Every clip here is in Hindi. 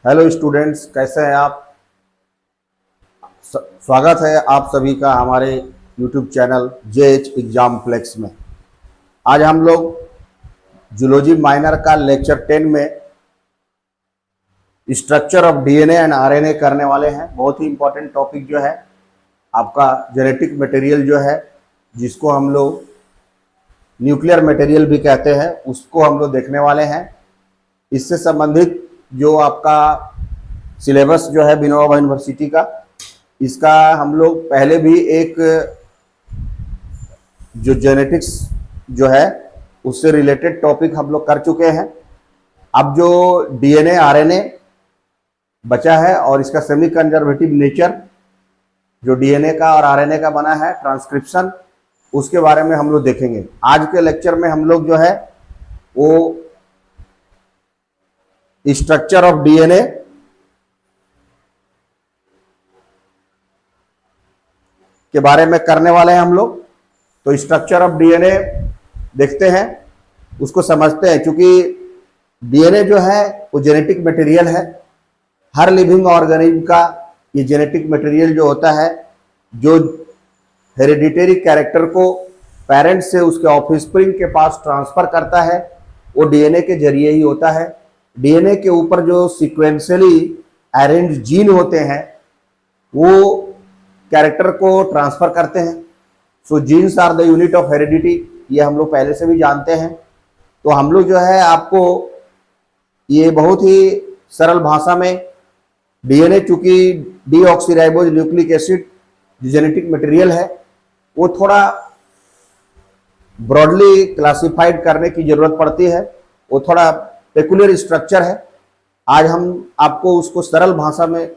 हेलो स्टूडेंट्स, कैसे हैं आप। स्वागत है आप सभी का हमारे YouTube channel JH exam flex में। आज हम लोग जूलॉजी माइनर का लेक्चर 10 में structure of DNA and RNA करने वाले हैं। बहुत ही इंपॉर्टेंट टॉपिक जो है आपका जेनेटिक मटेरियल जो है, जिसको हम लोग न्यूक्लियर मटेरियल भी कहते हैं, उसको हम लोग देखने वाले हैं। इससे संबंधित जो आपका सिलेबस जो है विनोबा यूनिवर्सिटी का, इसका हम लोग पहले भी एक जो जेनेटिक्स जो है उससे रिलेटेड टॉपिक हम लोग कर चुके हैं। अब जो डीएनए आरएनए बचा है और इसका सेमी कंजर्वेटिव नेचर जो डीएनए का और आरएनए का बना है, ट्रांसक्रिप्शन, उसके बारे में हम लोग देखेंगे। आज के लेक्चर में हम लोग जो है वो स्ट्रक्चर ऑफ डीएनए के बारे में करने वाले हैं हम लोग। तो स्ट्रक्चर ऑफ डीएनए देखते हैं, उसको समझते हैं। क्योंकि डीएनए जो है वो जेनेटिक मटेरियल है। हर लिविंग ऑर्गेनिज्म का ये जेनेटिक मटेरियल जो होता है, जो हेरिडिटरी कैरेक्टर को पेरेंट्स से उसके ऑफस्प्रिंग के पास ट्रांसफर करता है, वो डीएनए के जरिए ही होता है। डीएनए के ऊपर जो सीक्वेंशियली अरेंज जीन होते हैं वो कैरेक्टर को ट्रांसफर करते हैं। So genes are the unit of heredity, ये हम लोग पहले से भी जानते हैं। तो हम लोग जो है आपको ये बहुत ही सरल भाषा में डीएनए, चूंकि डीऑक्सीराइबोज न्यूक्लिक एसिड जो जेनेटिक मटेरियल है, वो थोड़ा ब्रॉडली क्लासिफाइड करने की जरूरत पड़ती है। वो थोड़ा पेकुलियर स्ट्रक्चर है। आज हम आपको उसको सरल भाषा में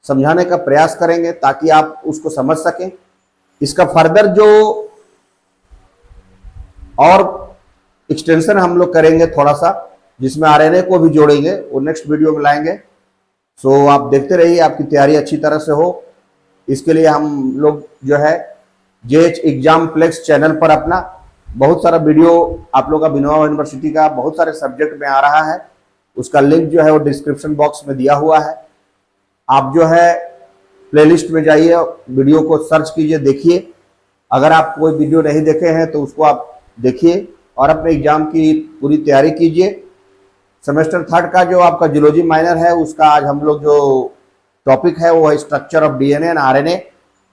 समझाने का प्रयास करेंगे ताकि आप उसको समझ सकें। इसका फर्दर जो और एक्सटेंशन हम लोग करेंगे थोड़ा सा, जिसमें आरएनए को भी जोड़ेंगे, वो नेक्स्ट वीडियो में लाएंगे। सो आप देखते रहिए, आपकी तैयारी अच्छी तरह से हो। इसके लिए हम लोग जो है जेएच एग्जाम फ्लेक्स चैनल पर अपना बहुत सारा वीडियो आप लोग का विनोबा यूनिवर्सिटी का बहुत सारे सब्जेक्ट में आ रहा है। उसका लिंक जो है वो डिस्क्रिप्शन बॉक्स में दिया हुआ है। आप जो है प्लेलिस्ट में जाइए, वीडियो को सर्च कीजिए, देखिए। अगर आप कोई वीडियो नहीं देखे हैं तो उसको आप देखिए और अपने एग्जाम की पूरी तैयारी कीजिए। सेमेस्टर 3 का जो आपका जूलॉजी माइनर है, उसका आज हम लोग जो टॉपिक है वो है structure of DNA and RNA.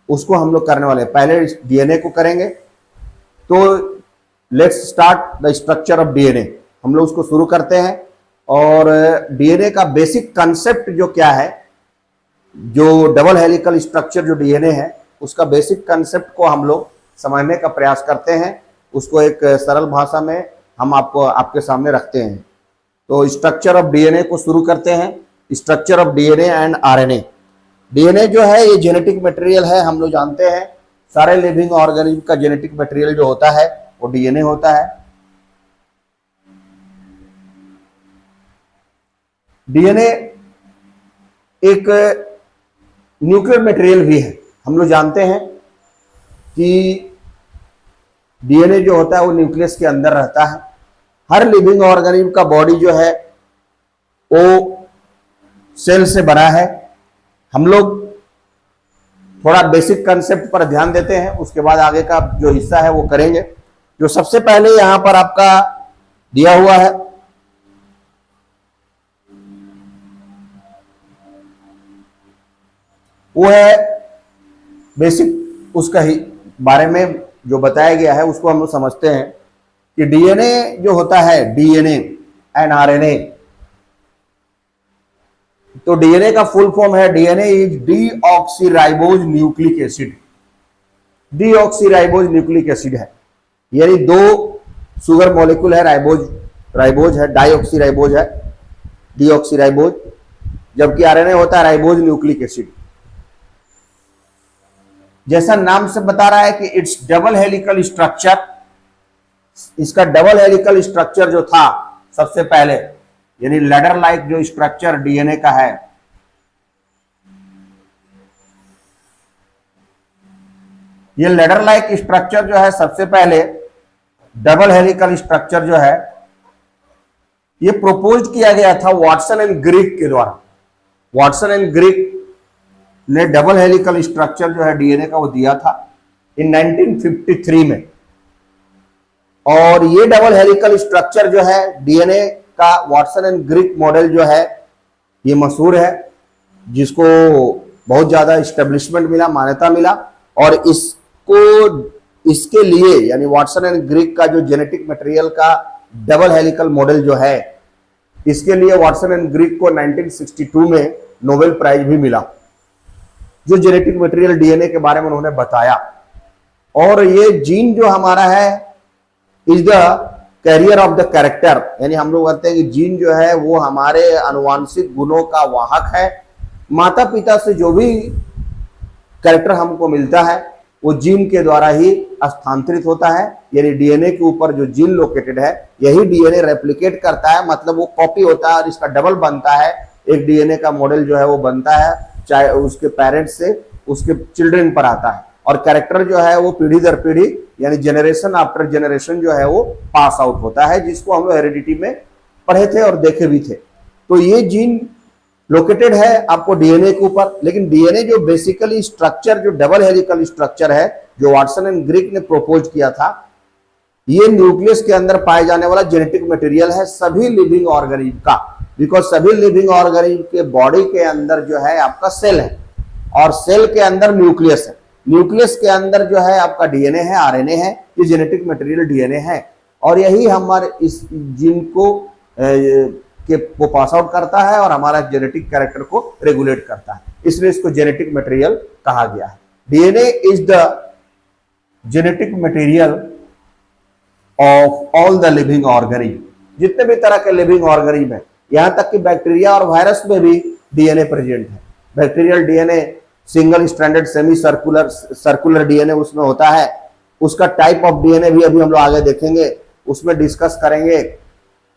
उसको हम लोग करने वाले हैं। पहले डीएनए को करेंगे। तो let's start the structure of DNA. हम लोग उसको शुरू करते हैं। और डीएनए का बेसिक कंसेप्ट जो क्या है, जो डबल हेलिकल स्ट्रक्चर जो डीएनए है, उसका बेसिक कंसेप्ट को हम लोग समझने का प्रयास करते हैं। उसको एक सरल भाषा में हम आपको आपके सामने रखते हैं। तो स्ट्रक्चर ऑफ डीएनए को शुरू करते हैं। Structure of DNA and RNA. DNA जो है ये जेनेटिक मटेरियल है। हम लोग जानते हैं सारे लिविंग ऑर्गेनिज्म का जेनेटिक मटेरियल जो होता है वो डीएनए होता है। डीएनए एक न्यूक्लियर मटेरियल भी है। हम लोग जानते हैं कि डीएनए जो होता है वो न्यूक्लियस के अंदर रहता है। हर लिविंग ऑर्गेनिज्म का बॉडी जो है वो सेल से बना है। हम लोग थोड़ा बेसिक कंसेप्ट पर ध्यान देते हैं, उसके बाद आगे का जो हिस्सा है वो करेंगे। जो सबसे पहले यहां पर आपका दिया हुआ है, वो है बेसिक, उसका ही बारे में जो बताया गया है उसको हम लोग समझते हैं कि डीएनए जो होता है, डीएनए एंड आरएनए। तो डीएनए का फुल फॉर्म है DNA is deoxyribose nucleic acid. Deoxyribose nucleic acid है, यानी 2 शुगर मॉलिक्यूल है, राइबोज है, डाइऑक्सीराइबोज है, डीऑक्सीराइबोज। जबकि आरएनए होता है राइबोज न्यूक्लिक एसिड। जैसा नाम से बता रहा है कि इट्स डबल हेलिकल स्ट्रक्चर। इसका डबल हेलिकल स्ट्रक्चर जो था सबसे पहले, यानी लैडर लाइक जो स्ट्रक्चर डीएनए का है, ये लैडर लाइक स्ट्रक्चर जो है सबसे पहले डबल हेलिकल स्ट्रक्चर जो है ये प्रपोज किया गया था वाटसन एंड ग्रिक के द्वारा। वाटसन एंड ग्रिक ने डबल हेलिकल स्ट्रक्चर जो है डीएनए का वो दिया था इन 1953 में। और ये डबल हेलिकल स्ट्रक्चर जो है डीएनए का वाटसन एंड ग्रिक मॉडल जो है ये मशहूर है, जिसको बहुत ज्यादा इस्टेब्लिशमेंट मिला, मान्यता मिला। और इसके लिए यानी वाटसन एंड ग्रिक का जो जेनेटिक मटेरियल का डबल हेलिकल मॉडल जो है, इसके लिए वाटसन एंड ग्रिक को 1962 में नोबेल प्राइज भी मिला, जो जेनेटिक मटेरियल डीएनए के बारे में उन्होंने बताया। और ये जीन जो हमारा है is the carrier of the character, यानी हम लोग कहते हैं कि जीन जो है वो हमारे अनुवांशिक गुणों का वाहक है। माता पिता से जो भी कैरेक्टर हमको मिलता है वो जीन के द्वारा ही स्थानांतरित होता है, यानी डीएनए के ऊपर जो जीन लोकेटेड है यही डीएनए रेप्लिकेट करता है, मतलब वो कॉपी होता है और इसका डबल बनता है। एक डीएनए का मॉडल जो है वो बनता है, चाहे उसके पेरेंट्स से उसके चिल्ड्रन पर आता है, और कैरेक्टर जो है वो पीढ़ी दर पीढ़ी यानी जनरेशन आफ्टर जनरेशन जो है वो पास आउट होता है, जिसको हम लोग हेरिडिटी में पढ़े थे और देखे भी थे। तो ये जीन लोकेटेड है आपको डीएनए के ऊपर, लेकिन डीएनए जो बेसिकली स्ट्रक्चर जो डबल हेलिकल स्ट्रक्चर है जो वाटसन एंड ग्रिक ने प्रपोज किया था, ये न्यूक्लियस के अंदर पाए जाने वाला जेनेटिक मटेरियल है सभी लिविंग ऑर्गेनिज्म का। बिकॉज सभी लिविंग ऑर्गेनिज्म के बॉडी के अंदर जो है आपका सेल है, और सेल के अंदर न्यूक्लियस है, न्यूक्लियस के अंदर जो है आपका डीएनए है, आरएनए है, ये जेनेटिक मटेरियल डीएनए है। और यही हमारे इस जीन को पास आउट करता है और हमारा जेनेटिक कैरेक्टर को रेगुलेट करता है, इसलिए इसको जेनेटिक मटेरियल कहा गया है। DNA is the genetic material of all the living organism, जितने भी तरह के लिविंग ऑर्गेनिज्म है, यहां तक कि बैक्टीरिया और वायरस में भी डीएनए प्रेजेंट है। Bacterial DNA single stranded semi circular DNA उसमें होता है, उसका टाइप ऑफ डीएनए भी अभी हम लोग आगे देखेंगे, उसमें डिस्कस करेंगे।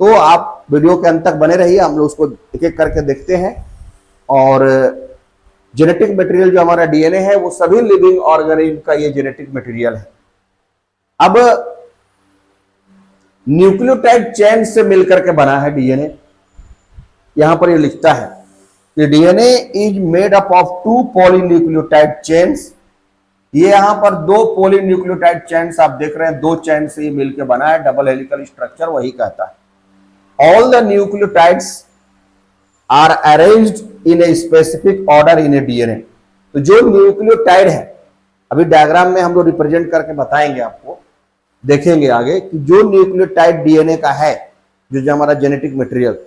तो आप वीडियो के अंत तक बने रहिए, हम लोग उसको एक एक करके देखते हैं। और जेनेटिक मटेरियल जो हमारा डीएनए है वो सभी लिविंग ऑर्गेनिज्म का ये जेनेटिक मटेरियल है। अब न्यूक्लियोटाइड चेन से मिलकर के बना है डीएनए। यहां पर ये लिखता है कि DNA is made up of 2 polynucleotide chains. ये यहां पर 2 पॉलीन्यूक्लियोटाइड चेन्स आप देख रहे हैं, 2 चेन से ये मिलकर बना है, डबल हेलिकल स्ट्रक्चर वही कहता है। All the nucleotides are arranged in a specific order in a DNA। तो जो न्यूक्लियोटाइड है, अभी डायग्राम में हम लोग रिप्रेजेंट करके बताएंगे आपको, देखेंगे आगे कि जो न्यूक्लियोटाइड डीएनए का है, जो हमारा जेनेटिक मटेरियल,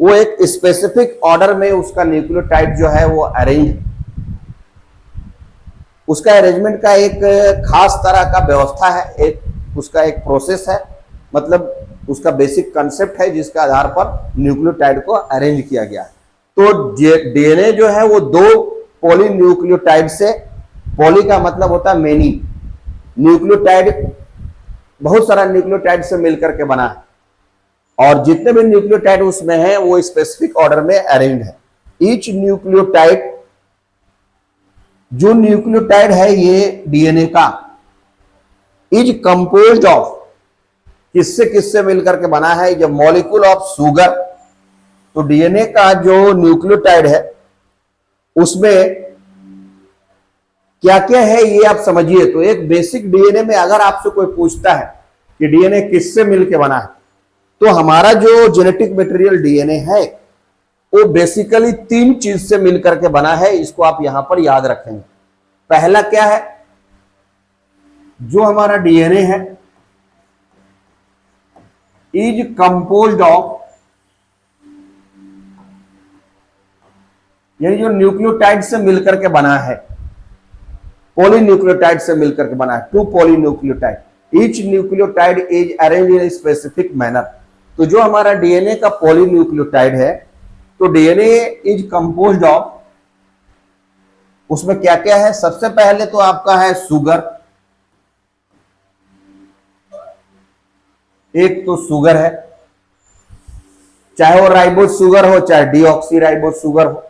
वो एक स्पेसिफिक ऑर्डर में उसका न्यूक्लियोटाइड जो है वो अरेंज, उसका अरेंजमेंट का एक खास तरह का व्यवस्था है, एक उसका एक प्रोसेस है, मतलब उसका बेसिक कंसेप्ट है जिसके आधार पर न्यूक्लियोटाइड को अरेंज किया गया है। तो डीएनए जो है वो 2 पॉलीन्यूक्लियोटाइड से, पॉली का मतलब होता है मेनी, न्यूक्लियोटाइड बहुत सारा न्यूक्लियोटाइड से मिलकर के बना है, और जितने भी न्यूक्लियोटाइड उसमें है वो स्पेसिफिक ऑर्डर में अरेंज है। ईच न्यूक्लियोटाइड, जो न्यूक्लियोटाइड है ये डीएनए का, इज कंपोज्ड ऑफ, किससे किससे मिलकर के बना है, जब मॉलिक्यूल ऑफ शुगर। तो डीएनए का जो न्यूक्लियोटाइड है उसमें क्या क्या है ये आप समझिए। तो एक बेसिक डीएनए में अगर आपसे कोई पूछता है कि डीएनए किससे मिलकर बना है, तो हमारा जो जेनेटिक मटेरियल डीएनए है वो बेसिकली 3 चीज से मिलकर के बना है, इसको आप यहां पर याद रखेंगे। पहला क्या है, जो हमारा डीएनए है इज कंपोज्ड ऑफ, यानी जो न्यूक्लियोटाइड से मिलकर के बना है, पॉलीन्यूक्लियोटाइड से मिलकर के बना है, 2 polynucleotide. Each nucleotide is arrange in specific manner. तो जो हमारा डीएनए का पॉलीन्यूक्लियोटाइड है, तो डीएनए इज कंपोज्ड ऑफ, उसमें क्या क्या है, सबसे पहले तो आपका है शुगर, एक तो शुगर है, चाहे वो राइबोज शुगर हो चाहे डीऑक्सी राइबोज शुगर हो,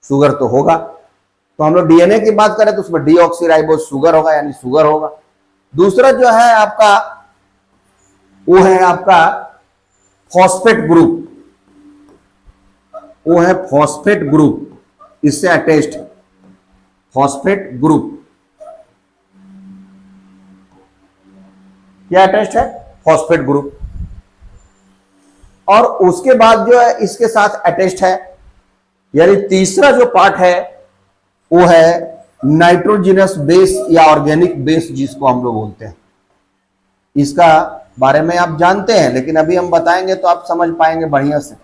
शुगर तो होगा। तो हम लोग डीएनए की बात करें तो उसमें डीऑक्सी राइबोज शुगर होगा, यानी शुगर होगा। दूसरा जो है आपका, वो है आपका फॉस्फेट ग्रुप, वो है फॉस्फेट ग्रुप। इससे अटैच्ड है, फॉस्फेट ग्रुप। क्या अटैच्ड है? Phosphate group. और उसके बाद जो है इसके साथ अटैच्ड है, यानी तीसरा जो पार्ट है वो है नाइट्रोजिनस बेस या ऑर्गेनिक बेस, जिसको हम लोग बोलते हैं। इसका बारे में आप जानते हैं, लेकिन अभी हम बताएंगे तो आप समझ पाएंगे बढ़िया से।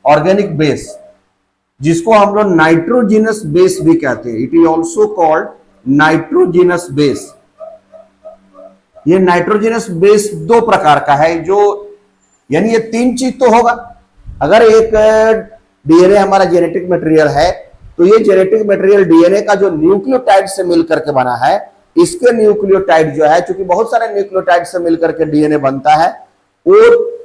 ऑर्गेनिक बेस, जिसको हम लोग नाइट्रोजिनस बेस भी कहते हैं, it is also called nitrogenous base. ये नाइट्रोजिनस बेस दो प्रकार का है, जो यानी ये तीन चीज तो होगा। अगर एक डीएनए हमारा जेनेटिक मटेरियल है, तो ये जेनेटिक मटेरियल डीएनए का जो न्यूक्लियोटाइड से मिलकर के बना है, इसके न्यूक्लियोटाइड जो है, चूंकि बहुत सारे न्यूक्लियोटाइड से मिलकर के डीएनए बनता है, वो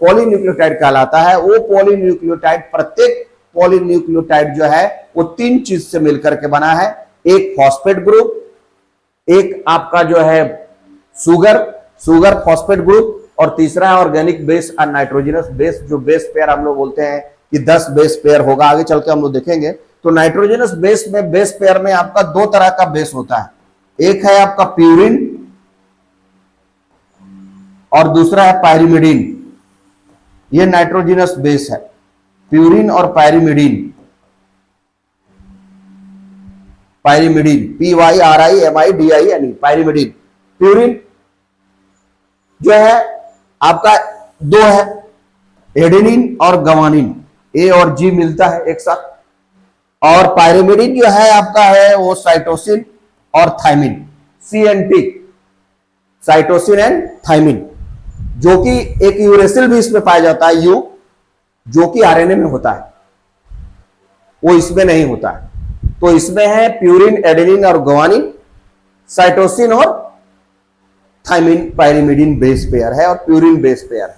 पॉलीन्यूक्लियोटाइड कहलाता है। वो पॉलीन्यूक्लियोटाइड, प्रत्येक पॉलीन्यूक्लियोटाइड जो है वो तीन चीज से मिलकर के बना है। एक फॉस्फेट ग्रुप, एक आपका जो है सुगर फॉस्फेट ग्रुप, और तीसरा है ऑर्गेनिक बेस और नाइट्रोजनस बेस, जो बेस पेयर हम लोग बोलते हैं कि 10 बेस पेयर होगा। आगे चल के हम लोग देखेंगे। तो नाइट्रोजनस बेस में, बेस पेयर में आपका दो तरह का बेस होता है। एक है आपका प्यूरिन और दूसरा है पायरिमिडीन। ये नाइट्रोजनस बेस है, प्यूरिन और पायरिमिडीन। PYRIMIDINE, pyrimidine. प्यूरिन जो है आपका दो है, एडेनिन और गवानिन, ए और जी मिलता है एक साथ। और पायरिमिडीन जो है आपका है वो साइटोसिन और thymine, CNT, cytosine and thymine, जो कि एक यूरेसिल भी इसमें पाया जाता है, यू, जो कि आरएनए में होता है, वो इसमें नहीं होता है। तो इसमें है प्यूरिन, एडेनिन और गवानिन, साइटोसिन और थाइमिन। पायरिमिडीन बेस पेयर है और प्यूरिन बेस पेयर है।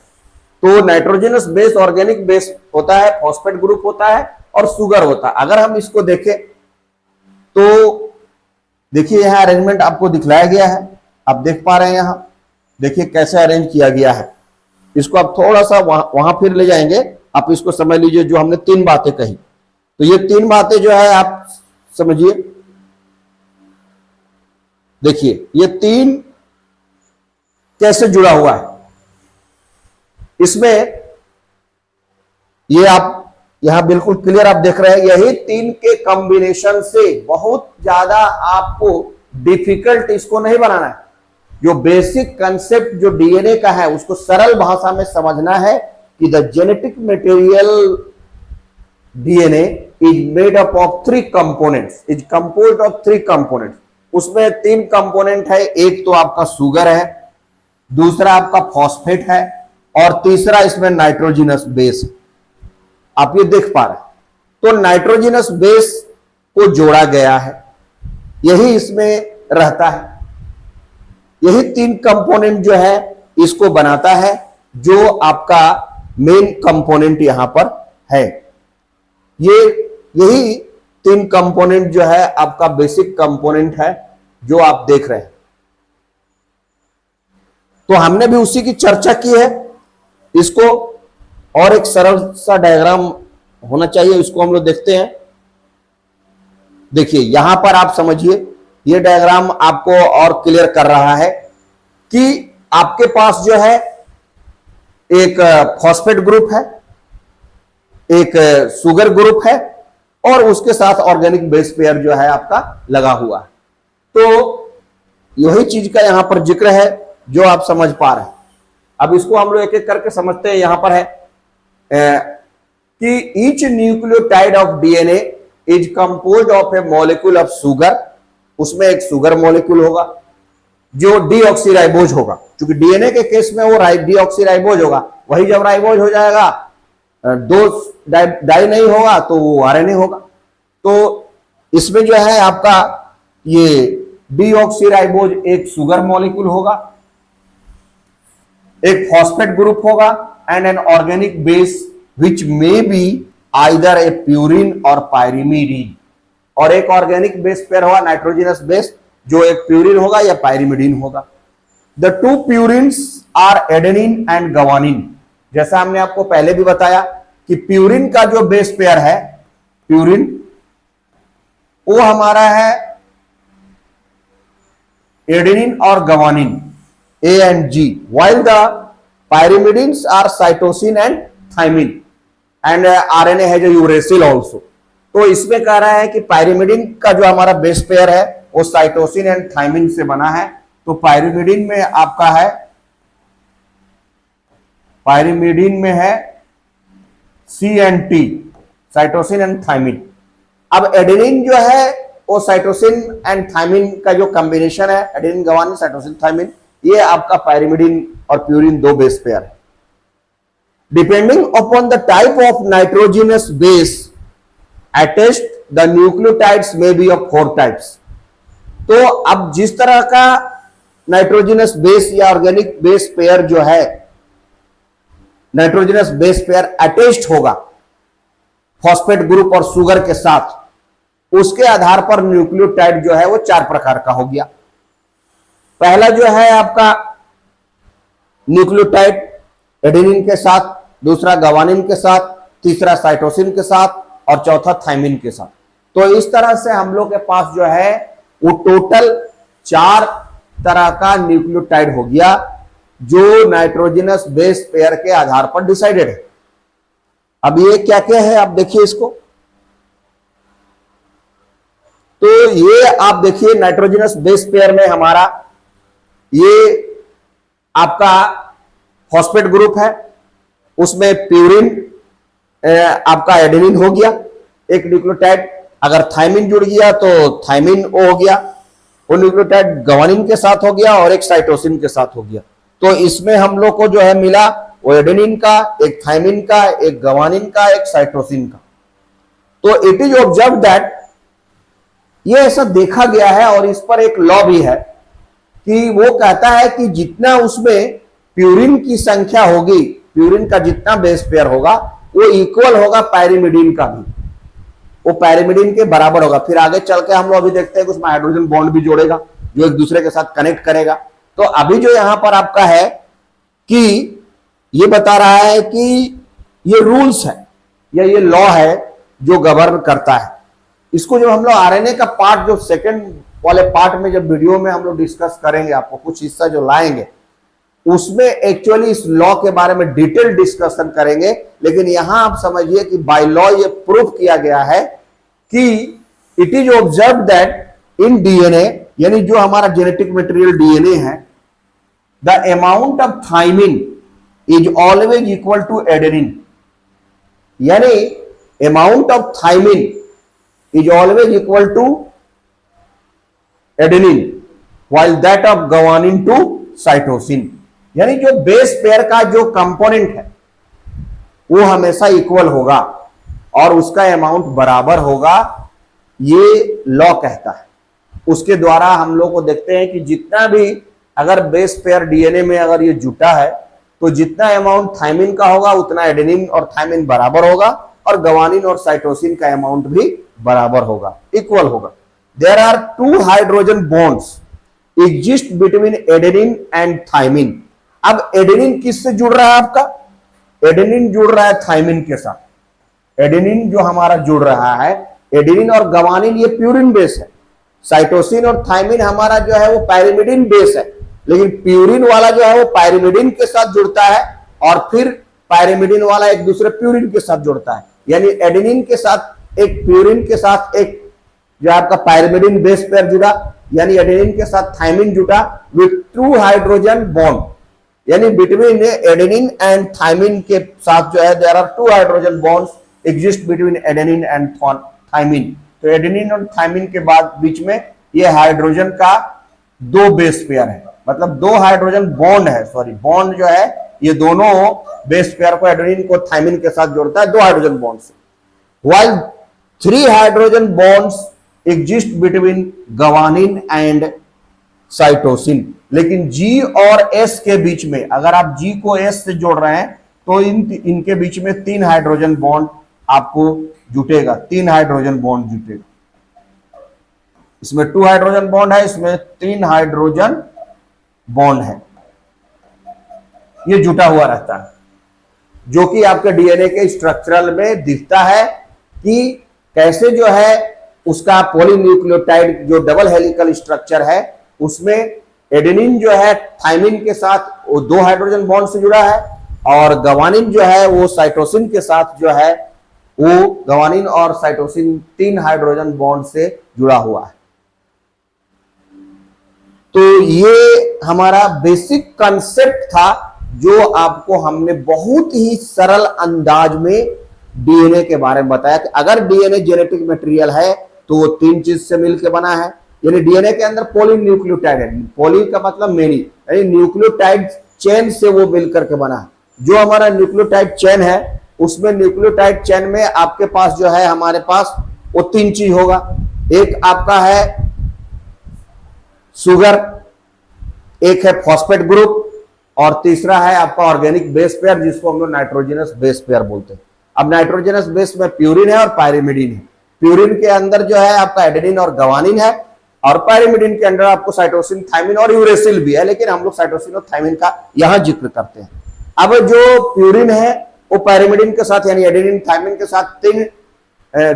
तो नाइट्रोजनस बेस ऑर्गेनिक बेस होता है, फॉस्फेट ग्रुप होता है और सुगर होता है। अगर हम इसको देखें तो देखिए यहां अरेंजमेंट आपको दिखलाया गया है, आप देख पा रहे हैं। यहां देखिए कैसे अरेंज किया गया है। इसको आप थोड़ा सा वहां फिर ले जाएंगे, आप इसको समझ लीजिए। जो हमने तीन बातें कही, तो ये तीन बातें जो है आप समझिए। देखिए ये तीन कैसे जुड़ा हुआ है इसमें, ये आप यहां बिल्कुल क्लियर आप देख रहे हैं। यही तीन के कॉम्बिनेशन से बहुत ज्यादा आपको डिफिकल्ट इसको नहीं बनाना है। जो बेसिक कंसेप्ट जो डीएनए का है उसको सरल भाषा में समझना है कि the genetic material DNA is made up of 3 components, is composed of 3 components. उसमें 3 कंपोनेंट है, एक तो आपका सुगर है, दूसरा आपका फॉस्फेट है और तीसरा इसमें नाइट्रोजनस बेस है। आप ये देख पा रहे हैं। तो नाइट्रोजनस बेस को जोड़ा गया है, यही इसमें रहता है। यही 3 कंपोनेंट जो है इसको बनाता है, जो आपका मेन कंपोनेंट यहां पर है। यही 3 कंपोनेंट जो है आपका बेसिक कंपोनेंट है, जो आप देख रहे हैं। तो हमने भी उसी की चर्चा की है। इसको और एक सरल सा डायग्राम होना चाहिए, इसको हम लोग देखते हैं। देखिए यहां पर आप समझिए, ये डायग्राम आपको और क्लियर कर रहा है कि आपके पास जो है एक फॉस्फेट ग्रुप है, एक सुगर ग्रुप है और उसके साथ ऑर्गेनिक बेस पेयर जो है आपका लगा हुआ है। तो यही चीज का यहां पर जिक्र है जो आप समझ पा रहे हैं। अब इसको हम लोग एक एक करके समझते हैं। यहां पर है कि each nucleotide of DNA is composed of A molecule of sugar. उसमें एक सुगर मॉलिक्यूल होगा जो डीऑक्सीराइबोज होगा, क्योंकि डीएनए के केस में वो डीऑक्सीराइबोज होगा। वही जब राइबोज हो जाएगा, दो डाई नहीं होगा तो वो आरएनए होगा। तो इसमें जो है आपका ये डीऑक्सीराइबोज एक सुगर मॉलिक्यूल होगा, एक फॉस्फेट ग्रुप होगा and an organic base which may be either a purine और पायरिमिडीन। और एक ऑर्गेनिक बेस पेयर होगा नाइट्रोजनस बेस, जो एक प्यूरिन होगा या पायरिमिडीन होगा। The 2 purines are adenine and guanine. जैसा हमने आपको पहले भी बताया कि प्यूरिन का जो बेस पेयर है, प्यूरिन वो हमारा है एडेनिन और guanine, A and G, while the pyrimidines are cytosine and thymine and RNA has a uracil also। तो इसमें कह रहा है कि पायरिमिडिन का जो हमारा बेस पेयर है वो साइटोसिन एंड थाइमिन से बना है। तो पायरिमिडिन में आपका है, पायरिमिडिन में है C and T, cytosine and thymine. अब एडेनिन जो है वो साइटोसिन एंड थाइमिन का जो कॉम्बिनेशन है, एडेनिन गवानिन साइटोसिन थाइमिन, ये आपका पायरिमिडिन और प्यूरिन दो बेस पेयर है। Depending upon the type of nitrogenous base attached the nucleotides में बी ऑफ 4 टाइप्स। तो अब जिस तरह का नाइट्रोजिनस बेस या ऑर्गेनिक बेस पेयर जो है, नाइट्रोजिनस बेस पेयर अटैच्ड होगा फॉस्फेट ग्रुप और शुगर के साथ, उसके आधार पर न्यूक्लियोटाइड जो है वो 4 प्रकार का हो गया। पहला जो है आपका न्यूक्लियोटाइड एडेनिन के साथ, दूसरा गवानिन के साथ, तीसरा साइटोसिन के साथ और चौथा थाइमिन के साथ। तो इस तरह से हम लोग के पास जो है वो टोटल 4 तरह का न्यूक्लियोटाइड हो गया जो नाइट्रोजनस बेस पेयर के आधार पर डिसाइडेड है। अब ये क्या क्या है आप देखिए इसको। तो ये आप देखिए नाइट्रोजनस बेस पेयर में हमारा ये आपका फॉस्फेट ग्रुप है, उसमें प्यूरिन आपका एडेनिन हो गया एक न्यूक्लियोटाइड। अगर थाइमिन जुड़ गया तो थाइमिन ओ हो गया, वो न्यूक्लियोटाइड गवानिन के साथ हो गया और एक साइटोसिन के साथ हो गया। तो इसमें हम लोग को जो है मिला वो एडेनिन का, एक थाइमिन का, एक गवानिन का, एक साइटोसिन का। तो इट इज ऑब्जर्व दैट, ये ऐसा देखा गया है और इस पर एक लॉ भी है कि वो कहता है कि जितना उसमें प्यूरिन की संख्या होगी, प्यूरिन का जितना बेस पेयर होगा वो इक्वल होगा पायरिमिडिन का भी, वो पायरिमिडिन के बराबर होगा। फिर आगे चल के हम लोग अभी देखते हैं कि उसमें हाइड्रोजन बॉन्ड भी जोड़ेगा जो एक दूसरे के साथ कनेक्ट करेगा। तो अभी जो यहां पर आपका है कि ये बता रहा है कि ये रूल्स है या ये लॉ है जो गवर्न करता है। इसको जो हम लोग आरएनए का पार्ट जो सेकंड वाले पार्ट में जब वीडियो में हम लोग डिस्कस करेंगे, आपको कुछ हिस्सा जो लाएंगे उसमें एक्चुअली इस लॉ के बारे में डिटेल डिस्कशन करेंगे। लेकिन यहां आप समझिए कि बाय लॉ ये प्रूफ किया गया है कि it is observe that in DNA, यानी जो हमारा जेनेटिक मटेरियल डीएनए है, the amount of thymine is always equal to adenine, यानी amount of thymine is always equal to adenine while that of guanine to cytosine. यानी जो बेस पेयर का जो कंपोनेंट है वो हमेशा इक्वल होगा और उसका अमाउंट बराबर होगा, ये लॉ कहता है। उसके द्वारा हम लोग को देखते हैं कि जितना भी अगर बेस पेयर डीएनए में अगर ये जुटा है तो जितना अमाउंट थाइमिन का होगा उतना एडेनिन और थाइमिन बराबर होगा और गवानिन और साइटोसिन का अमाउंट भी बराबर होगा, इक्वल होगा। There are 2 hydrogen bonds exist between adenine and thymine. अब एडेनिन किससे जुड़ रहा है आपका? एडेनिन जुड़ रहा है थाइमिन के साथ। एडेनिन जो हमारा जुड़ रहा है, एडेनिन और गवानिन ये प्यूरिन बेस है, साइटोसिन और थाइमिन हमारा जो है वो पायरिमिडिन बेस है। लेकिन प्यूरिन वाला जो है वो पायरिमिडिन के साथ जुड़ता है और फिर पायरिमिडिन वाला एक दूसरे प्यूरिन के साथ जुड़ता है। यानी एडेनिन के साथ एक प्यूरिन के साथ एक जो आपका पायरिमिडिन बेस पेयर जुड़ा, यानी एडेनिन के साथ थाइमिन जुटा विथ 2 हाइड्रोजन बॉन्ड, यानी बिटवीन एडेनिन एंड थाइमिन के साथ जो है there are 2 hydrogen bonds exist between adenine and thymine. तो एडेनिन और थाइमिन के बाद बीच में ये हाइड्रोजन का 2 बेस पेयर है, मतलब 2 हाइड्रोजन बॉन्ड है, सॉरी बॉन्ड जो है ये दोनों बेस पेयर को एडेनिन को थाइमिन के साथ जोड़ता है 2 हाइड्रोजन बॉन्ड से। While 3 hydrogen bonds exist between guanine and cytosine. लेकिन G और S के बीच में, अगर आप G को S से जोड़ रहे हैं तो इनके बीच में 3 हाइड्रोजन बॉन्ड आपको जुटेगा, 3 हाइड्रोजन बॉन्ड जुटेगा। इसमें 2 हाइड्रोजन बॉन्ड है, इसमें 3 हाइड्रोजन बॉन्ड है, ये जुटा हुआ रहता है, जो कि आपके डीएनए के स्ट्रक्चरल में दिखता है कि कैसे जो है उसका पॉलीन्यूक्लियोटाइड जो डबल हेलिकल स्ट्रक्चर है, उसमें एडेनिन जो है थाइमिन के साथ वो 2 हाइड्रोजन बॉन्ड से जुड़ा है, और गवानिन जो है वो साइटोसिन के साथ जो है वो गवानिन और साइटोसिन 3 हाइड्रोजन बॉन्ड से जुड़ा हुआ है। तो ये हमारा बेसिक कंसेप्ट था जो आपको हमने बहुत ही सरल अंदाज में डीएनए के बारे में बताया कि अगर डीएनए जेनेटिक मटेरियल है तो वो 3 चीज से मिलकर बना है, यानी डीएनए के अंदर पॉलीन्यूक्लियोटाइड है, पॉली का मतलब मेनी, यानी न्यूक्लियोटाइड चेन से वो मिलकर के बना है। जो हमारा न्यूक्लियोटाइड चेन है उसमें न्यूक्लियोटाइड चेन में आपके पास जो है हमारे पास वो 3 चीज होगा। एक आपका है शुगर, एक है फॉस्फेट ग्रुप, और तीसरा है आपका ऑर्गेनिक बेस पेयर जिसको हम लोग नाइट्रोजनस बेस पेयर बोलते हैं। अब नाइट्रोजनस बेस में प्यूरिन है और पायरिमिडिन है। प्यूरिन के अंदर जो है आपका एडेनिन और गवानिन है, और पायरिमिडिन के अंदर आपको साइटोसिन, थाइमिन और यूरेसिल भी है, लेकिन हम लोग साइटोसिन और थाइमिन का यहां जिक्र करते हैं। अब जो प्यूरिन है वो पायरिमिडिन के साथ यानी एडेनिन थाइमिन के साथ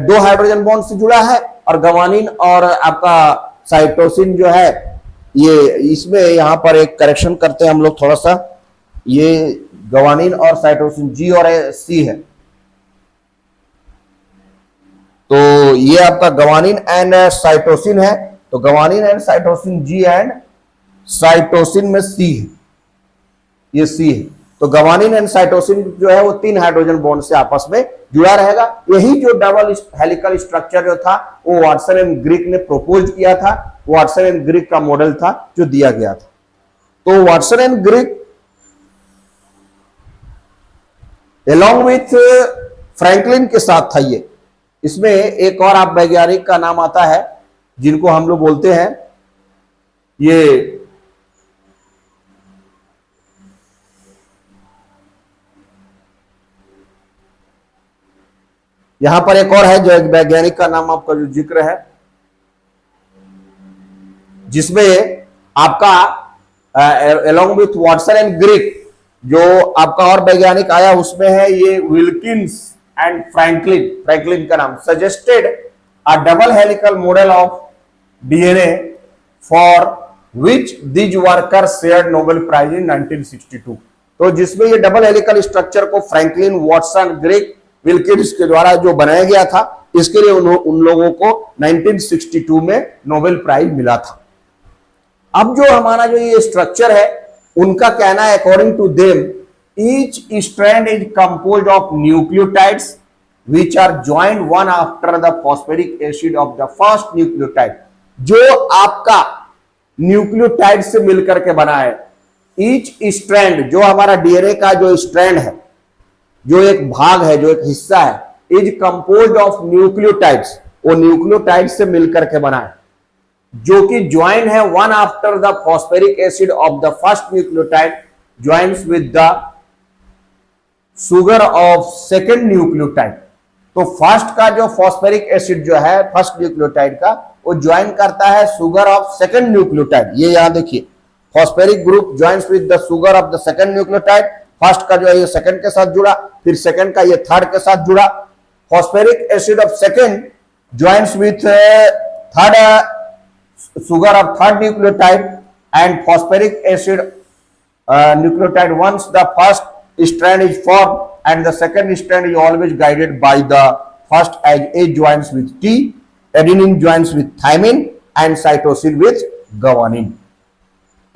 2 हाइड्रोजन बॉन्ड से जुड़ा है, और गवानिन और आपका साइटोसिन जो है ये इसमें यहां पर एक करेक्शन करते हैं हम लोग थोड़ा सा, ये गवानिन और साइटोसिन जी और सी है, तो ये आपका गवानिन एंड साइटोसिन है, तो guanine and cytosine G and cytosine में सी है, ये सी है। तो गवानिन एंड साइटोसिन जो है वो 3 हाइड्रोजन बॉन्ड से आपस में जुड़ा रहेगा। यही जो डबल हेलिकल स्ट्रक्चर जो था वो वाटसन एंड ग्रिक ने प्रपोज किया था, वाटसन एंड ग्रिक का मॉडल था जो दिया गया था। तो Watson and Greek along with Franklin के साथ था ये। इसमें एक और आप वैज्ञानिक का नाम आता है जिनको हम लोग बोलते हैं, ये यहां पर एक और है जो एक वैज्ञानिक का नाम आपका जो जिक्र है, जिसमें आपका along with Watson and Greek जो आपका और वैज्ञानिक आया उसमें है ये विल्किंस एंड फ्रैंकलिन। फ्रैंकलिन का नाम suggested a double helical model of DNA for which these worker shared Nobel prize in 1962। तो जिसमें ये डबल हेलिकल स्ट्रक्चर को फ्रैंकलिन, वाटसन, ग्रिक, विल्किंस के द्वारा जो बनाया गया था, इसके लिए उन लोगों को 1962 में नोबेल प्राइज मिला था। अब जो हमारा जो ये स्ट्रक्चर है उनका कहना है according to them each strand is composed of nucleotides which are joined one after the phosphoric acid of the first nucleotide। जो आपका न्यूक्लियोटाइड से मिलकर के बना है। ईच स्ट्रैंड जो हमारा डीएनए का जो स्ट्रैंड है, जो एक भाग है, जो एक हिस्सा है, इज कंपोज्ड ऑफ न्यूक्लियोटाइड्स, वो न्यूक्लियोटाइड से मिलकर के बना है, जो कि ज्वाइन है one after the phosphoric acid of the first nucleotide joins with the sugar of second nucleotide. तो फर्स्ट का जो फॉस्फेरिक एसिड जो है फर्स्ट न्यूक्लियोटाइड का, वो ज्वाइन करता है सुगर ऑफ सेकेंड न्यूक्लियोटाइड। ये यहां देखिए, phosphoric group joins with the sugar of the second nucleotide. First का जो है ये सेकेंड के साथ जुड़ा, फिर सेकेंड का ये थर्ड के साथ जुड़ा। Phosphoric acid of second joins with third sugar of third nucleotide and phosphoric acid nucleotide once the first strand is formed and the second strand is always guided by the first as A joins with T, adenine joins with thymine and cytosine with guanine।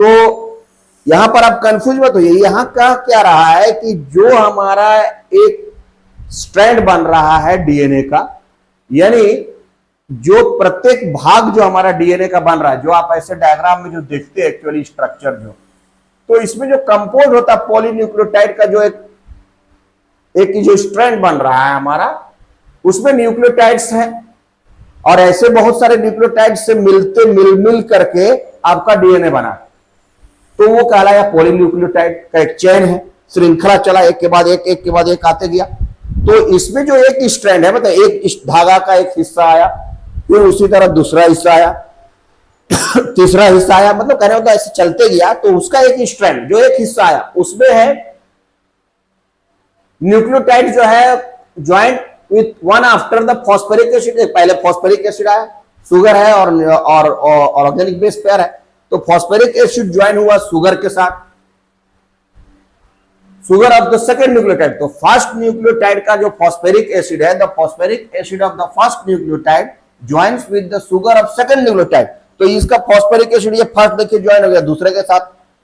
तो यहां पर आप कंफ्यूज मत होइए, यहां का क्या रहा है कि जो हमारा एक स्ट्रैंड बन रहा है डीएनए का, यानी जो प्रत्येक भाग जो हमारा डीएनए का बन रहा है, जो आप ऐसे डायग्राम में जो देखते हैं एक्चुअली स्ट्रक्चर जो, तो इसमें जो कंपोज होता है पॉलीन्यूक्लियोटाइड का जो एक जो स्ट्रैंड बन रहा है हमारा, उसमें न्यूक्लियोटाइड्स हैं और ऐसे बहुत सारे न्यूक्लियोटाइड से मिल करके आपका डीएनए बना, तो वो कहलाया पॉलीन्यूक्लियोटाइड का एक चेन है, श्रृंखला चला, एक के बाद एक के बाद एक आते गया। तो इसमें जो एक स्ट्रैंड है, मतलब एक धागा का एक हिस्सा आया, फिर उसी तरह दूसरा हिस्सा आया, तीसरा हिस्सा आया, मतलब कहने होता ऐसे चलते गया। तो उसका एक स्ट्रैंड जो एक हिस्सा आया उसमें है न्यूक्लियोटाइड जो है joint with one after the phosphoric acid. पहले फॉस्फेरिक एसिड आया, शुगर है और ऑर्गेनिक बेस पेयर है, तो फॉस्फेरिक एसिड ज्वाइन हुआ शुगर के साथ, sugar of the second nucleotide. तो फर्स्ट न्यूक्लियोटाइड का जो फॉस्फेरिक एसिड है, the phosphoric acid of the first nucleotide joins with the sugar of second nucleotide. तो इसका फॉस्फेरिक एसिड ये फर्स्ट देखिए ज्वाइन हो गया दूसरे के साथ,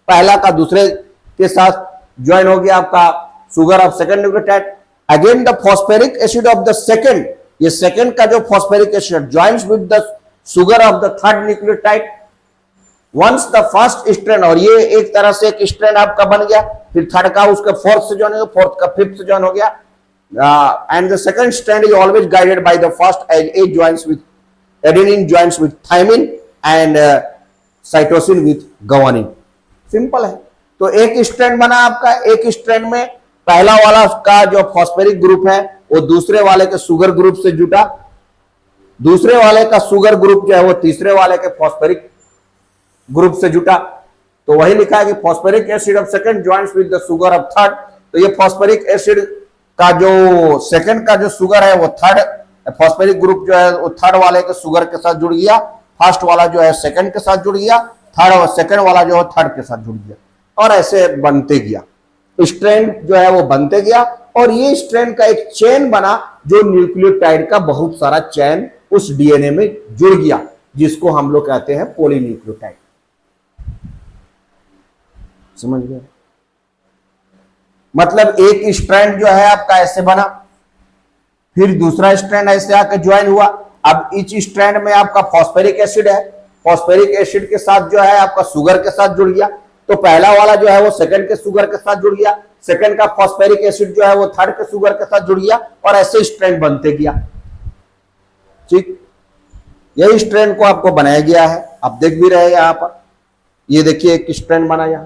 पहला का दूसरे के साथ ज्वाइन हो गया आपका sugar of second nucleotide. Again the phosphoric acid of the second, ये सेकेंड का जो phosphoric acid joins with the sugar of the third nucleotide. Once the first strand, और ये एक तरह से एक स्ट्रैंड आपका बन गया, फिर थर्ड का उसका फोर्थ से ज्वाइन हो गया, फोर्थ का फिफ्थ से ज्वाइन हो गया, and the second strand is always guided by the first as A joins with adenine joins with thymine and cytosine with guanine. Simple है। तो एक स्ट्रैंड बना आपका, एक स्ट्रैंड में पहला वाला का जो फॉस्फेरिक ग्रुप है वो दूसरे वाले के शुगर ग्रुप से जुटा, दूसरे वाले का शुगर ग्रुप जो है वो तीसरे वाले के फॉस्फेरिक ग्रुप से जुटा। तो वही लिखा है कि phosphoric acid of second joins with the sugar of third. तो ये फॉस्फेरिक एसिड का जो सेकंड का जो शुगर है वो थर्ड, फॉस्फेरिक ग्रुप जो है वो थर्ड वाले के शुगर के साथ जुड़ गया, फर्स्ट वाला जो है सेकंड के साथ जुड़ गया, थर्ड और सेकंड वाला जो है थर्ड के साथ जुड़ गया, और ऐसे बनते गया स्ट्रैंड जो है वो बनते गया। और ये स्ट्रैंड का एक चेन बना जो न्यूक्लियोटाइड का बहुत सारा चेन उस डीएनए में जुड़ गया, जिसको हम लोग कहते हैं पॉलीन्यूक्लियोटाइड। समझ गए? मतलब एक स्ट्रैंड जो है आपका ऐसे बना, फिर दूसरा स्ट्रैंड ऐसे आकर ज्वाइन हुआ। अब इस स्ट्रैंड में आपका फॉस्फेरिक एसिड है, फॉस्फेरिक एसिड के साथ जो है आपका शुगर के साथ जुड़ गया, तो पहला वाला जो है वो सेकंड के शुगर के साथ जुड़ गया, सेकंड का फॉस्फेरिक एसिड जो है वो थर्ड के शुगर के साथ जुड़ गया, और ऐसे स्ट्रैंड बनते गया। ठीक, यही स्ट्रैंड को आपको बनाया गया है, आप देख भी रहे हैं यहां पर। ये देखिए एक स्ट्रैंड बना यहां,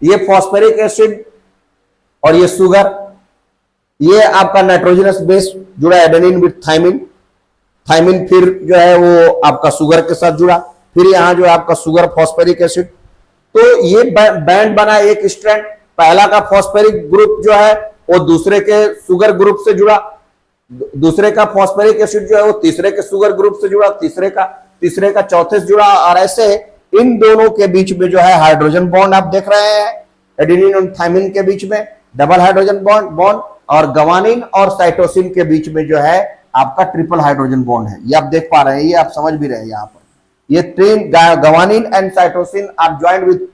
ये फॉस्फेरिक एसिड और ये शुगर, ये आपका नाइट्रोजनस बेस जुड़ा एडेनिन विद थायमिन, थायमिन फिर जो है वो आपका शुगर के साथ जुड़ा, फिर यहां जो है आपका शुगर फॉस्फेरिक एसिड। तो ये बैंड बना एक स्ट्रैंड, पहला का फॉस्फेरिक ग्रुप जो है वो दूसरे के शुगर ग्रुप से जुड़ा, दूसरे का फॉस्फेरिक एसिड जो है वो तीसरे के शुगर ग्रुप से जुड़ा, तीसरे का चौथे से जुड़ा, और ऐसे इन दोनों के बीच में जो है हाइड्रोजन बॉन्ड आप देख रहे हैं, एडेनिन और थायमिन के बीच में डबल हाइड्रोजन बॉन्ड, और ग्वानिन और साइटोसिन के बीच में जो है आपका ट्रिपल हाइड्रोजन बॉन्ड है। ये आप देख पा रहे हैं, ये आप समझ भी रहे हैं यहाँ पर। ये guanine and cytosine are joined with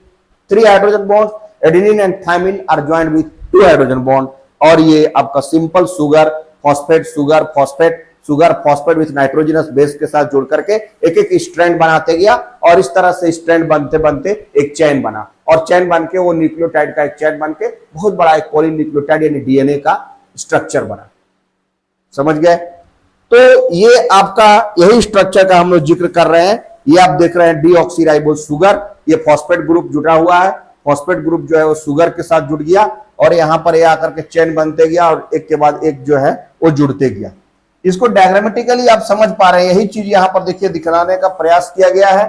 3 hydrogen bonds, adenine and thymine are joined with 2 hydrogen bond. और ये आपका simple sugar phosphate sugar phosphate sugar phosphate with nitrogenous base के साथ जुड़ करके एक एक स्ट्रैंड बनाते गया, और इस तरह से स्ट्रैंड बनते बनते एक चेन बना, और चेन बन के वो न्यूक्लियोटाइड का एक चेन बन के बहुत बड़ा एक पॉलीन्यूक्लियोटाइड यानी डीएनए का स्ट्रक्चर बना। समझ गए? तो ये आपका यही स्ट्रक्चर का हम लोग जिक्र कर रहे हैं। ये आप देख रहे हैं डीऑक्सीराइबोज शुगर, ये फॉस्फेट ग्रुप जुड़ा हुआ है, फॉस्फेट ग्रुप जो है वो शुगर के साथ जुड़ गया, और यहां पर ये आकर के चेन बनते गया, और एक के बाद एक जो है वो जुड़ते गया। इसको डायग्रामेटिकली आप समझ पा रहे हैं, यही चीज यहां पर देखिए दिखलाने का प्रयास किया गया है।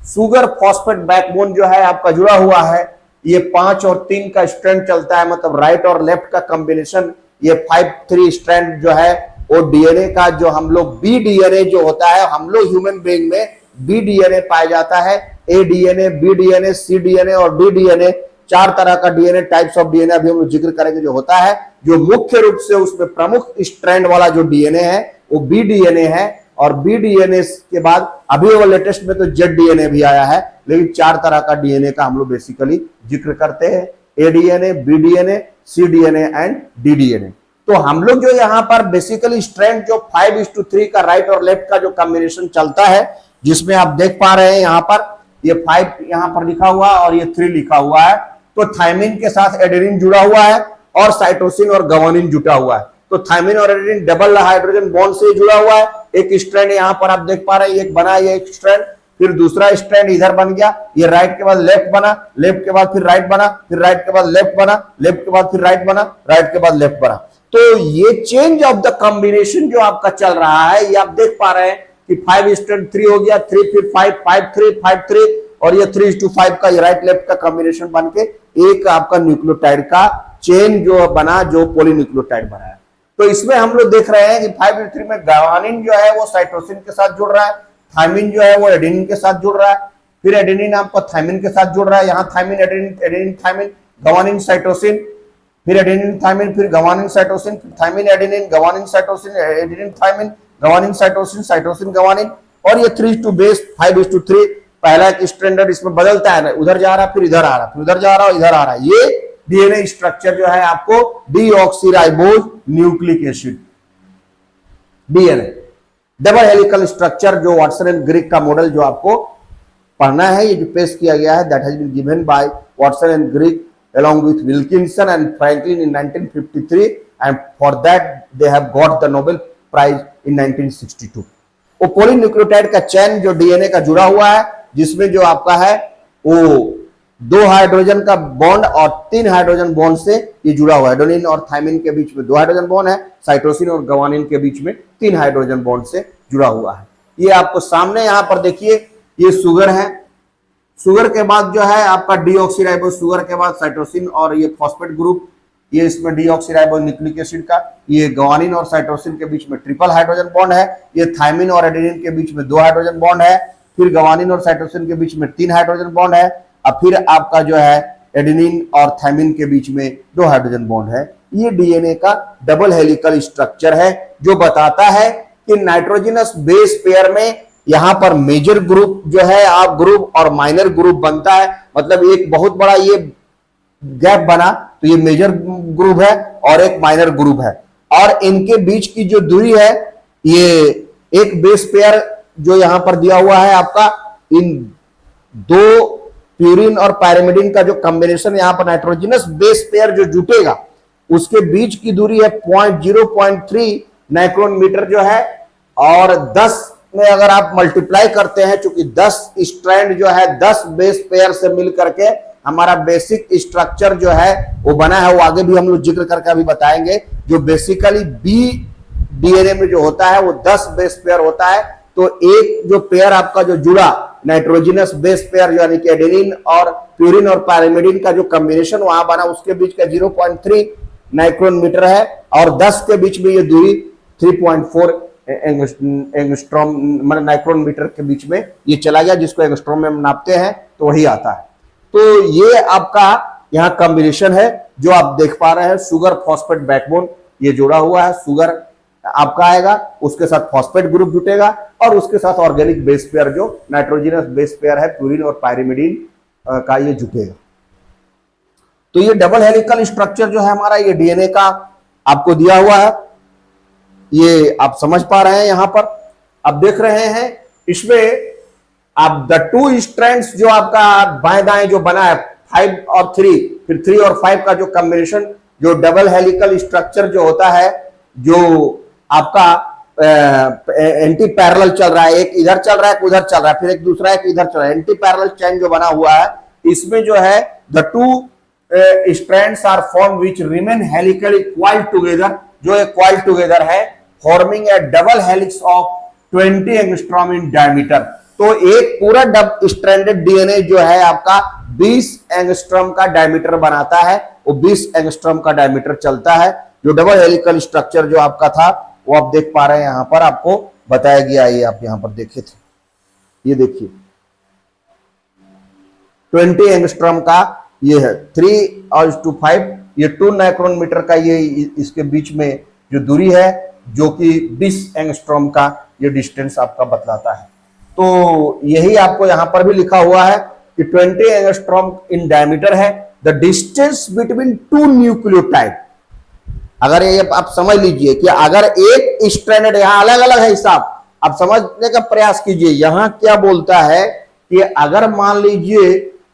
शुगर फॉस्फेट बैकबोन जो है आपका जुड़ा हुआ है, ये 5 और 3 का स्ट्रैंड चलता है, मतलब राइट और लेफ्ट का कॉम्बिनेशन। ये 5-3 स्ट्रैंड जो है वो डीएनए का, जो हम लोग बी डीएनए जो होता है, हम लोग ह्यूमन बीइंग में बी डीएनए पाया जाता है। ए DNA, B DNA, C DNA और डी डीएनए, 4 तरह का डीएनए टाइप्स ऑफ डीएनए अभी हम लोग जिक्र करेंगे जो होता है। जो मुख्य रूप से उसमें प्रमुख स्ट्रैंड वाला जो डीएनए है वो बी डीएनए है, और बी डीएनए के बाद अभी वो लेटेस्ट में तो जेड डीएनए भी आया है, लेकिन 4 तरह का डीएनए का हम लोग बेसिकली जिक्र करते हैं, A DNA, B DNA, C DNA and D DNA. तो हम लोग जो यहाँ पर बेसिकली स्ट्रैंड जो 5:3 का राइट और लेफ्ट का जो कॉम्बिनेशन चलता है, जिसमें आप देख पा रहे हैं यहाँ पर ये 5 यहाँ पर लिखा हुआ और ये 3 लिखा हुआ है। तो थायमिन के साथ एडेनिन जुड़ा हुआ है, और साइटोसिन और ग्वानिन जुटा हुआ है। तो थायमिन और एडेनिन डबल हाइड्रोजन बॉन्ड से जुड़ा हुआ है। एक स्ट्रैंड यहाँ पर आप देख पा रहे हैं, एक बना ये एक स्ट्रैंड, फिर दूसरा स्ट्रैंड इधर बन गया, ये राइट के बाद लेफ्ट बना, लेफ्ट के बाद फिर राइट बना, फिर राइट के बाद लेफ्ट बना, लेफ्ट के बाद फिर राइट बना, राइट के बाद लेफ्ट बना। तो ये चेंज ऑफ द कॉम्बिनेशन जो आपका चल रहा है, ये आप देख पा रहे हैं कि 5:3 हो गया, 3 फिर 5, 5-3, 5-3, और ये 3:5 का ये राइट लेफ्ट का कॉम्बिनेशन बन के एक आपका न्यूक्लियोटाइड का चेन जो बना, जो पॉलीन्यूक्लियोटाइड बना है। तो इसमें हम लोग देख रहे हैं कि 5'3 में गावानिन जो है वो साइटोसिन के साथ जुड़ रहा है, थायमिन जो है वो एडेनिन के साथ जुड़ रहा है, फिर एडेनिन आपका थायमिन के साथ जुड़ रहा है, यहाँ thymine adenine adenine thymine guanine cytosine, फिर एडेनिन थायमिन, फिर गवानिन साइटोसिन, फिर thymine adenine guanine cytosine adenine thymine guanine cytosine cytosine guanine, और ये 3:5:3 पहला एक स्टैंडर्ड इसमें बदलता है, उधर जा रहा फिर इधर आ रहा फिर उधर जा रहा इधर आ रहा। ये डीएनए स्ट्रक्चर जो है आपको deoxyribose nucleic acid DNA double helical structure जो वाटसन एंड क्रिक का मॉडल जो आपको पढ़ना है, ये जो पेश किया गया है, that has been given by Watson and Crick along with Wilkinson and Franklin in 1953 and for that they have got the Nobel Prize in 1962। वो पॉलीन्यूक्लियोटाइड का चेन जो डीएनए का जुड़ा हुआ है, जिसमें जो आपका है वो 2 हाइड्रोजन का बॉन्ड और 3 हाइड्रोजन बॉन्ड से ये जुड़ा हुआ है। एडेनिन और थायमिन के बीच में 2 हाइड्रोजन बॉन्ड है, साइटोसिन और गवानिन के बीच में 3 हाइड्रोजन बॉन्ड से जुड़ा हुआ है। ये आपको सामने यहां पर देखिए, ये शुगर है, शुगर के बाद जो है आपका डीऑक्सीराइबोज, शुगर के बाद साइटोसिन और ये फॉस्फेट ग्रुप, ये इसमें डीऑक्सीराइबोज न्यूक्लिक एसिड का, ये गवानिन और साइटोसिन के बीच में ट्रिपल हाइड्रोजन बॉन्ड है, ये थायमिन और एडेनिन के बीच में 2 हाइड्रोजन बॉन्ड है, फिर गवानिन और साइटोसिन के बीच में 3 हाइड्रोजन बॉन्ड है, और फिर आपका जो है एडेनिन और थायमिन के बीच में 2 हाइड्रोजन बॉन्ड है। ये डीएनए का डबल हेलिकल स्ट्रक्चर है जो बताता है कि नाइट्रोजनस बेस पेयर में यहां पर मेजर ग्रुप जो है आप ग्रुप और माइनर ग्रुप बनता है, मतलब एक बहुत बड़ा ये गैप बना तो ये मेजर ग्रुप है और एक माइनर ग्रुप है, और इनके बीच की जो दूरी है, ये एक बेस पेयर जो यहां पर दिया हुआ है आपका, इन 2 प्यूरिन और पायरिमिडिन का जो कॉम्बिनेशन यहां पर नाइट्रोजनस बेस पेयर जो जुटेगा, उसके बीच की दूरी है 0.3 नाइक्रोन मीटर जो है, और 10 में अगर आप मल्टीप्लाई करते हैं, चूंकि 10 स्ट्रैंड जो है 10 बेस पेयर से मिल करके हमारा बेसिक स्ट्रक्चर जो है वो बना है, वो आगे भी हम लोग जिक्र करके अभी बताएंगे। जो बेसिकली बी डीएनए में जो होता है वो 10 बेस पेयर होता है, तो एक जो पेयर आपका जो जुड़ा नाइट्रोजनस बेस पेयर यानी कि एडेनिन और प्यूरिन और पायरिमिडिन का जो कॉम्बिनेशन वहां बना, उसके बीच का 0.3 नाइक्रोन मीटर है, और 10 के बीच में ये दूरी 3.4 एंगस्ट्रॉम मतलब नाइक्रोन मीटर के बीच में ये चला गया, जिसको एंगस्ट्रॉम में हम नापते हैं तो वही आता है। तो ये आपका यहाँ कॉम्बिनेशन है जो आप देख पा रहे हैं, शुगर फॉस्फेट बैकबोन ये जुड़ा हुआ है, शुगर आपका आएगा, उसके साथ फॉस्फेट ग्रुप जुटेगा, और उसके साथ ऑर्गेनिक बेस पेयर जो नाइट्रोजनस बेस पेयर है प्यूरिन और पायरिमिडिन का ये जुटेगा। तो ये डबल हेलिकल स्ट्रक्चर जो है हमारा, ये डीएनए का आपको दिया हुआ है, ये आप समझ पा रहे हैं। यहां पर आप देख रहे हैं इसमें आप द 2 स्ट्रैंड्स जो आपका बाएं दाएं जो बना है 5 और 3, फिर 3 और 5 का जो कॉम्बिनेशन जो डबल हेलिकल स्ट्रक्चर जो होता है, जो आपका एंटी पैरेलल चल रहा है, एक इधर चल रहा है एक उधर चल रहा है, फिर एक दूसरा एक इधर चल रहा है, एंटी पैरेलल चेन जो बना हुआ है, इसमें जो है the 2 strands are form which remain helically coiled together, जो एक क्वाइल्ड टुगेदर है, forming a double helix of 20 angstrom in diameter. तो एक पूरा डबल स्ट्रैंडेड डीएनए जो है आपका 20 एंगस्ट्रॉम का डायमीटर बनाता है, वो 20 एंगस्ट्रॉम का डायमीटर चलता है। जो डबल हेलिकल स्ट्रक्चर जो आपका था वो आप देख पा रहे हैं, यहां पर आपको बताया गया है, ये आप यहां पर देखे थे, ये देखिए 20 एंगस्ट्रॉम का ये है, 3 और 5 ये 2 नाइक्रोन मीटर का ये इसके बीच में जो दूरी है, जो कि 20 एंगस्ट्रॉम का ये डिस्टेंस आपका बतलाता है। तो यही आपको यहां पर भी लिखा हुआ है कि 20 एंगस्ट्रॉम इन डायमीटर है द डिस्टेंस बिटवीन 2 न्यूक्लियोटाइड। अगर ये आप समझ लीजिए कि अगर एक स्ट्रैंडेड, यहां अलग अलग है हिसाब, आप समझने का प्रयास कीजिए। यहां क्या बोलता है कि अगर मान लीजिए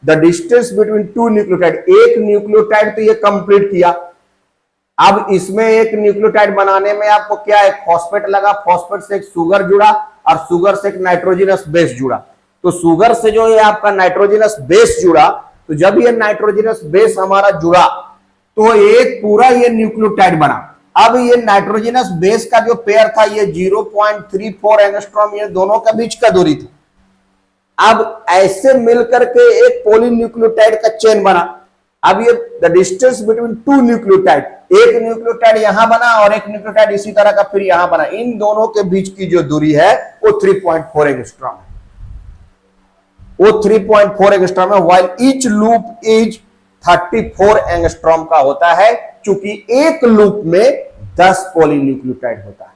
द डिस्टेंस बिटवीन 2 न्यूक्लियोटाइड, एक न्यूक्लियोटाइड तो ये कंप्लीट किया, अब इसमें एक न्यूक्लियोटाइड बनाने में आपको क्या एक फॉस्फेट लगा, फॉस्फेट से एक शुगर जुड़ा और शुगर से एक नाइट्रोजनस बेस जुड़ा। तो शुगर से जो है आपका नाइट्रोजनस बेस जुड़ा, तो जब ये नाइट्रोजनस बेस हमारा जुड़ा तो एक पूरा ये न्यूक्लियोटाइड बना। अब ये नाइट्रोजनस बेस का जो पेयर था ये 0.34 एंगस्ट्रॉम, ये दोनों के बीच का दूरी था। अब ऐसे मिलकर के एक पॉलीन्यूक्लियोटाइड का चेन बना। अब ये the distance between two nucleotide, एक न्यूक्लियोटाइड यहां बना और एक न्यूक्लियोटाइड इसी तरह का फिर यहां बना, इन दोनों के बीच की जो दूरी है वो 3.4 एंगस्ट्रॉम है, वो 3.4 एंगस्ट्रॉम है, while each loop is 34 angstrom का होता है, क्योंकि एक लूप में 10 पॉलीन्यूक्लियोटाइड होता है।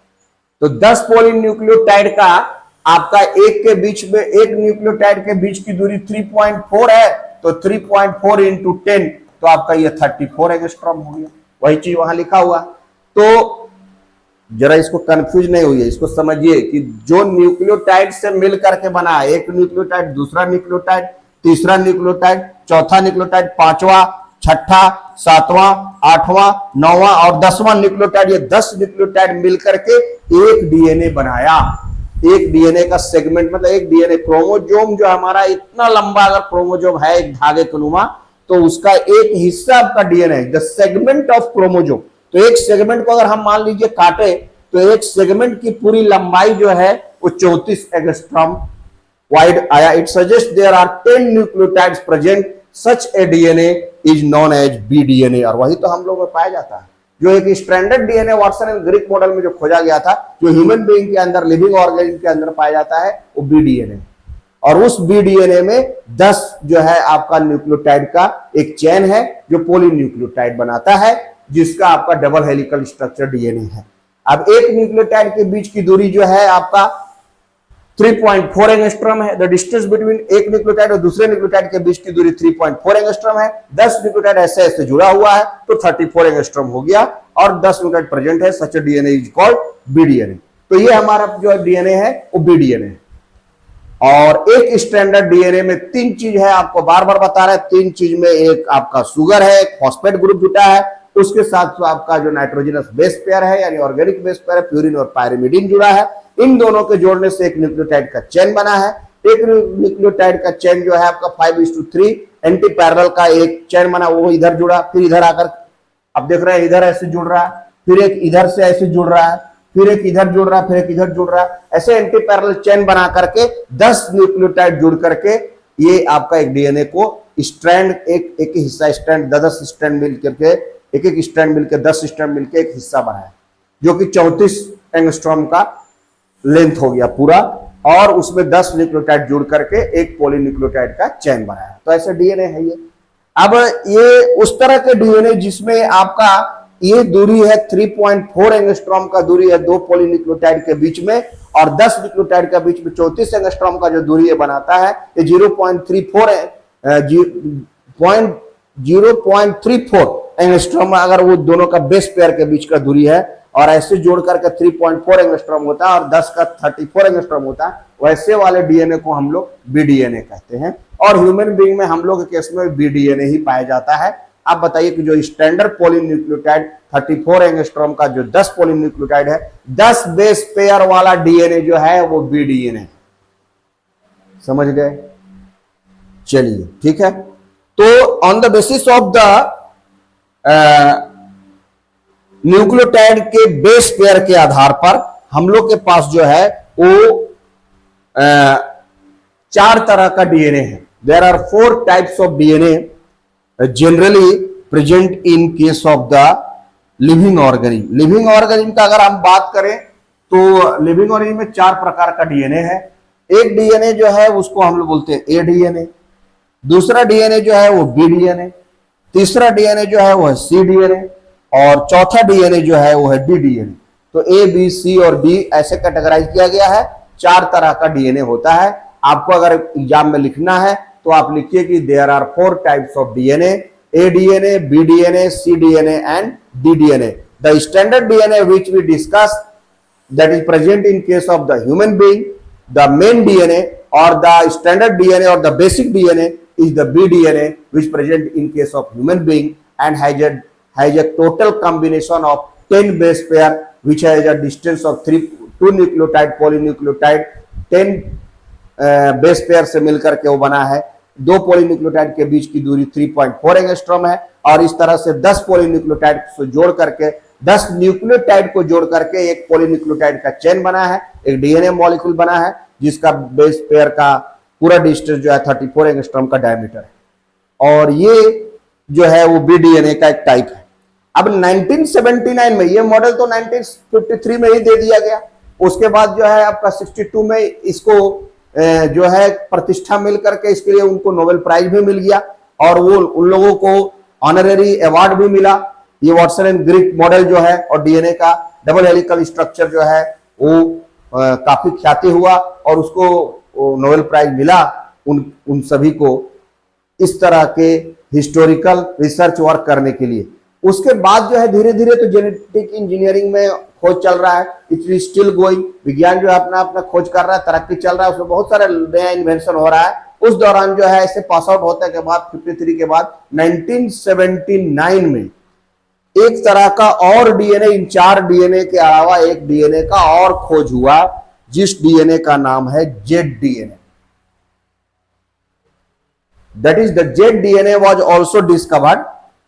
तो 10 पॉलीन्यूक्लियोटाइड का आपका एक के बीच में, एक न्यूक्लियोटाइड के बीच की दूरी 3.4 है, तो 3.4 इंटू 10 तो आपका ये 34 एंगस्ट्रॉम हो गया, वही चीज वहां लिखा हुआ। तो जरा इसको कंफ्यूज नहीं हुई है, इसको समझिए कि जो न्यूक्लियोटाइड से मिल करके बना है, एक न्यूक्लियोटाइड, दूसरा न्यूक्लियोटाइड, तीसरा न्यूक्लियोटाइड, चौथा न्यूक्लियोटाइड, पांचवा, छठा, सातवां, आठवां, नौवां और 10वां न्यूक्लियोटाइड, ये 10 न्यूक्लियोटाइड मिलकर के एक डीएनए बनाया। एक डीएनए का सेगमेंट, मतलब एक डीएनए क्रोमोजोम जो हमारा इतना लंबा अगर क्रोमोजोम है एक धागे के नुमा, तो उसका एक हिस्सा आपका DNA, the segment of chromosome. तो एक सेगमेंट को अगर हम मान लीजिए काटे, तो एक सेगमेंट की पूरी लंबाई जो है वो 34 एंगस्ट्रॉम वाइड आया। It suggest there are 10 nucleotides present, such a DNA is known as B DNA, और वही तो हम लोग में पाया जाता है। जो एक standard DNA Watson and Greek model में जो खोजा गया था, जो ह्यूमन बीइंग के अंदर, लिविंग ऑर्गेनिज्म के अंदर पाया जाता है, वो बी डीएनए, और उस बी डीएनए में 10 जो है आपका न्यूक्लियोटाइड का एक चेन है जो पॉलीन्यूक्लियोटाइड बनाता है, जिसका आपका डबल हेलिकल स्ट्रक्चर डीएनए है। अब एक न्यूक्लियोटाइड के बीच की दूरी जो है आपका 3.4 एंगस्ट्रॉम है। द डिस्टेंस बिटवीन एक न्यूक्लियोटाइड और दूसरे न्यूक्लियोटाइड के बीच की दूरी 3.4 एंगस्ट्रॉम है। 10 न्यूक्लियोटाइड ऐसे ऐसे जुड़ा हुआ है तो 34 एंगस्ट्रॉम हो गया, और 10 न्यूक्लियोटाइड प्रेजेंट है, such DNA is called B DNA. तो ये हमारा जो डीएनए है वो बी डीएनए है। और एक स्टैंडर्ड डीएनए में 3 चीज है, आपको बार बार बता रहे हैं। 3 चीज में एक आपका शुगर है, एक फॉस्फेट ग्रुप जुटा है, उसके साथ आपका जो नाइट्रोजनस बेस पेयर है यानी ऑर्गेनिक बेस पेयर है, प्यूरिन और पायरिमिडीन जुड़ा है। इन दोनों के जोड़ने से एक न्यूक्लियोटाइड का चेन बना है। एक न्यूक्लियोटाइड का चेन जो है आपका 5:3 एंटी पैरेलल का एक चेन बना, वो इधर जुड़ा, फिर इधर आकर अब देख रहे हैं इधर ऐसे जुड़ रहा है, फिर एक इधर से ऐसे जुड़ रहा है, फिर एक इधर जुड़ रहा है, फिर एक इधर जुड़ रहा है। ऐसे एंटी पैरेलल चेन बना करके 10 न्यूक्लियोटाइड जुड़ करके ये आपका एक डीएनए को स्ट्रैंड, एक हिस्सा स्ट्रैंड, 10 स्ट्रैंड मिलकर के, एक स्ट्रैंड मिलकर 10 स्ट्रैंड मिलकर एक हिस्सा बनाया, जो कि 34 एंगस्ट्रॉम का लेंथ हो गया पूरा, और उसमें 10 न्यूक्लियोटाइड जुड़ करके एक पॉलीन्यूक्लियोटाइड का चेन बनाया। तो ऐसे डीएनए है ये। अब ये उस तरह के डीएनए जिसमें आपका ये दूरी है 3.4 एंगस्ट्रॉम का दूरी है 2 पॉलीन्यूक्लियोटाइड के बीच में, और 10 न्यूक्लियोटाइड के बीच में 34 एंगस्ट्रॉम का जो दूरी बनाता है, ये 0.34 एंगस्ट्रॉम अगर वो दोनों का बेस पेयर के बीच का दूरी है, और ऐसे जोड़ करके 3.4 एंगस्ट्रॉम होता है और 10 का 34 एंगस्ट्रॉम होता है, वैसे वाले डीएनए को हम लोग बी डीएनए कहते हैं। और ह्यूमन बीइंग में हम लोग के केस में बी डीएनए ही पाया जाता है। आप बताइए कि जो स्टैंडर्ड पॉलीन्यूक्लियोटाइड 34 एंगस्ट्रॉम का जो 10 पॉलीन्यूक्लियोटाइड है, 10 बेस पेयर वाला डीएनए जो है वो बी डीएनए। समझ गए? चलिए ठीक है। तो on the basis of the nucleotide के बेस पेयर के आधार पर हम लोग के पास जो है वो 4 तरह का डीएनए है। There are 4 types of DNA generally present in case of the living organism. Living organism का अगर हम बात करें तो लिविंग ऑर्गेनिज्म में 4 प्रकार का डीएनए है। एक डीएनए जो है उसको हम लोग बोलते हैं ए डीएनए, दूसरा डीएनए जो है वो बी डीएनए, तीसरा डीएनए जो है वो है सी डीएनए, और चौथा डीएनए जो है वो है डी डीएनए। तो ए, बी, सी और डी ऐसे कैटेगराइज किया गया है। 4 तरह का डीएनए होता है। आपको अगर एग्जाम में लिखना है तो आप लिखिए कि there are 4 types of DNA, A DNA, B DNA, C DNA and D DNA. The standard DNA which we discuss that is present in case of the human being, the main DNA or the standard DNA or the basic DNA is the B DNA which present in case of human being and has a total combination of 10 base pair which has a distance of 2 nucleotide polynucleotide 10 base pair से मिलकर के वो बना है। 2 पॉलीन्यूक्लियोटाइड के बीच की दूरी 3.4 एंगस्ट्रॉम है, और इस तरह से 10 पॉलीन्यूक्लियोटाइड को जोड़ करके 10 न्यूक्लियोटाइड को जोड़ करके एक पॉलीन्यूक्लियोटाइड का चेन बना है, एक डीएनए मॉलिक्यूल बना है, जिसका बेस पेयर का पूरा डिस्टेंस जो है 34 एंगस्ट्रॉम का डायमीटर है। और ये जो है वो BDNA का एक टाइप है। अब 1979 में, ये मॉडल तो 1953 में ही दे दिया गया, उसके बाद जो है आपका 62 में इसको जो है प्रतिष्ठा मिल करके इसके लिए उनको नोबेल प्राइज भी मिल गया और वो उन लोगों को ऑनररी अवार्ड भी मिला। ये वाटसन एंड क्रिक मॉडल जो है और DNA का डबल हेलिकल स्ट्रक्चर जो है वो काफी ख्याति हुआ और उसको नोबेल प्राइज मिला उन सभी को इस तरह के हिस्टोरिकल रिसर्च वर्क करने के लिए। उसके बाद जो है धीरे धीरे तो जेनेटिक इंजीनियरिंग में खोज चल रहा है, इट इज स्टिल गोइंग। विज्ञान जो है अपना अपना खोज कर रहा है, तरक्की चल रहा है, उसमें बहुत सारे नया इन्वेंशन हो रहा है। उस दौरान जो है ऐसे पास आउट होने के बाद 53 के बाद 1979 में एक तरह का और DNA, इन 4 DNA के अलावा एक DNA का और खोज हुआ, जिस DNA का नाम है ZDNA। That is, the ZDNA was also discovered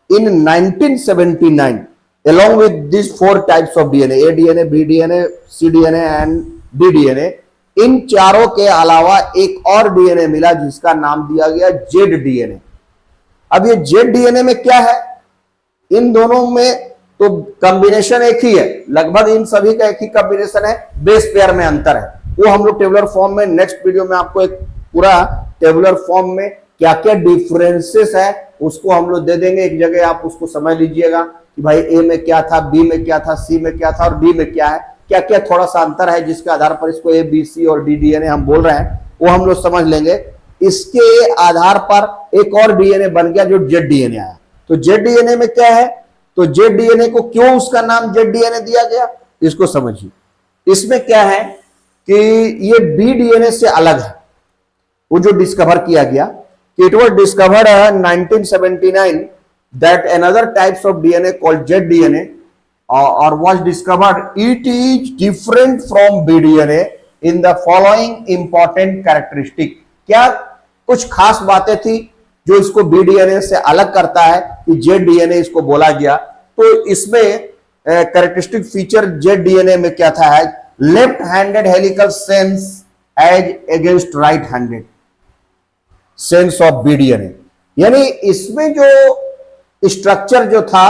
in 1979 along with these 4 types of DNA, ADNA, BDNA, CDNA and DDNA। इन चारों के अलावा एक और DNA मिला जिसका नाम दिया गया ZDNA। अब ये ZDNA में क्या है, इन दोनों में तो कॉम्बिनेशन एक ही है, लगभग इन सभी का एक ही कॉम्बिनेशन है, बेस पेयर में अंतर है। वो हम लोग टेबुलर फॉर्म में नेक्स्ट वीडियो में आपको एक पूरा टेबुलर फॉर्म में क्या क्या डिफरेंसेस है उसको हम लोग दे देंगे। एक जगह आप उसको समझ लीजिएगा कि भाई A में क्या था, B में क्या था, C में क्या था और D में क्या है, क्या क्या थोड़ा सा अंतर है जिसके आधार पर इसको A, B, C और DDNA हम बोल रहे हैं, वो हम लोग समझ लेंगे। इसके आधार पर एक और DNA बन गया जो ZDNA आया। तो ZDNA में क्या है, तो ZDNA को क्यों उसका नाम ZDNA दिया गया इसको समझिए। इसमें क्या है कि ये BDNA से अलग है, वो जो डिस्कवर किया गया, it was discovered in 1979 that another types of DNA called ZDNA or was discovered, it is different from BDNA in the following important characteristic। क्या कुछ खास बातें थी जो इसको BDNA से अलग करता है कि ZDNA इसको बोला गया। तो इसमें कैरेक्टरिस्टिक फीचर ZDNA में क्या था, है left handed helical sense as against right handed sense of BDNA। यानी इसमें जो स्ट्रक्चर जो था,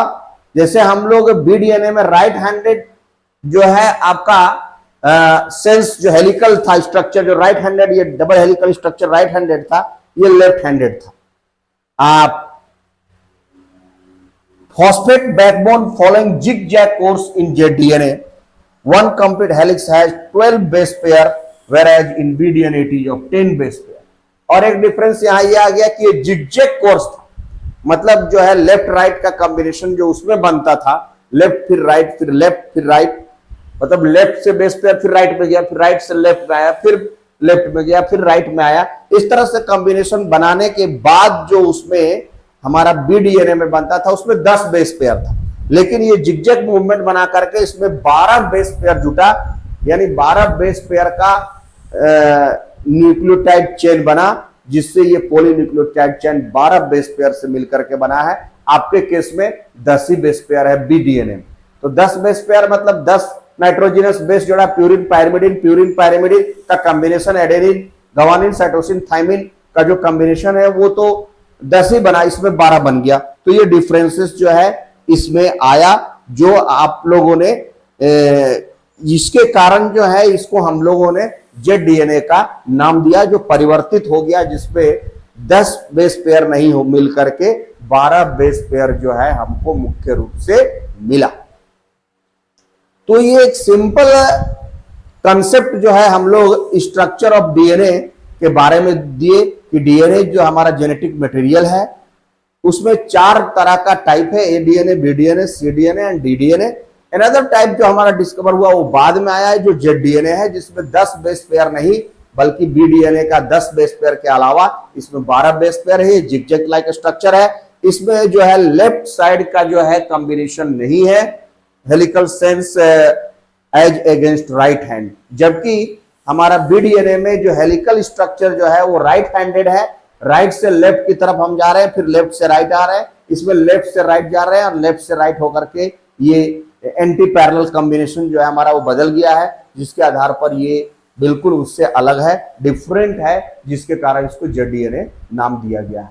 जैसे हम लोग BDNA में राइट हैंडेड जो है आपका सेंस जो हेलिकल था स्ट्रक्चर जो राइट हैंडेड, ये double helical structure right handed था, ये लेफ्ट हैंडेड था। आप phosphate backbone following zigzag course in ZDNA, one complete helix has 12 base pair whereas in BDNA it is of 10 base pair। और एक डिफरेंस यहां ये आ गया कि ये जिगजैग कोर्स था, मतलब जो है लेफ्ट राइट का कॉम्बिनेशन जो उसमें बनता था, लेफ्ट फिर राइट फिर लेफ्ट फिर राइट, मतलब लेफ्ट से बेस पेयर फिर राइट में गया, फिर राइट से लेफ्ट में आया, फिर लेफ्ट में गया, फिर राइट में आया। इस तरह से कॉम्बिनेशन बनाने के बाद जो उसमें हमारा BDNA में बनता था उसमें 10 बेस पेयर था, लेकिन ये जिगजैग मूवमेंट बना करके इसमें 12 बेस पेयर जुटा, यानी 12 बेस पेयर का न्यूक्लियोटाइड चेन बना, जिससे ये पॉलीन्यूक्लियोटाइड चेन 12 बेस पेयर से मिलकर के बना है। आपके केस में 10 ही बेस पेयर है BDNA में। तो 10 बेस पेयर मतलब 10 नाइट्रोजनस बेस जोड़ा प्यूरिन पायरिमिडिन का combination, adenine guanine cytosine thymine का जो कॉम्बिनेशन है वो तो 10 ही बना, इसमें 12 बन गया। तो ये डिफरेंसेस जो है इसमें आया, जो आप लोगों ने इसके कारण जो है इसको हम लोगों ने ZDNA का नाम दिया, जो परिवर्तित हो गया, जिसमें 10 बेस पेयर नहीं हो मिल करके 12 बेस पेयर जो है हमको मुख्य रूप से मिला। तो ये एक सिंपल कंसेप्ट जो है हम लोग स्ट्रक्चर ऑफ DNA के बारे में दिए कि DNA जो हमारा जेनेटिक मटेरियल है उसमें 4 तरह का टाइप है, ADNA, BDNA, CDNA and DDNA। Another type जो हमारा डिस्कवर हुआ वो बाद में आया है, जो ZDNA है, जिसमें 10 बेस पेयर नहीं बल्कि BDNA का 10 बेस पेयर के अलावा इसमें 12 बेस पेयर है। जिगजैग लाइक स्ट्रक्चर है, इसमें जो है लेफ्ट साइड का जो है कॉम्बिनेशन नहीं है, helical sense as against right hand, जबकि हमारा BDNA में जो हेलिकल स्ट्रक्चर जो है वो राइट हैंडेड है। राइट से लेफ्ट की तरफ हम जा रहे हैं, फिर लेफ्ट से राइट आ रहे हैं, इसमें लेफ्ट से राइट जा रहे हैं और लेफ्ट से राइट होकर के ये एंटी पैरेलल कॉम्बिनेशन जो है हमारा वो बदल गया है, जिसके आधार पर ये बिल्कुल उससे अलग है, डिफरेंट है, जिसके कारण इसको ZDNA नाम दिया गया है।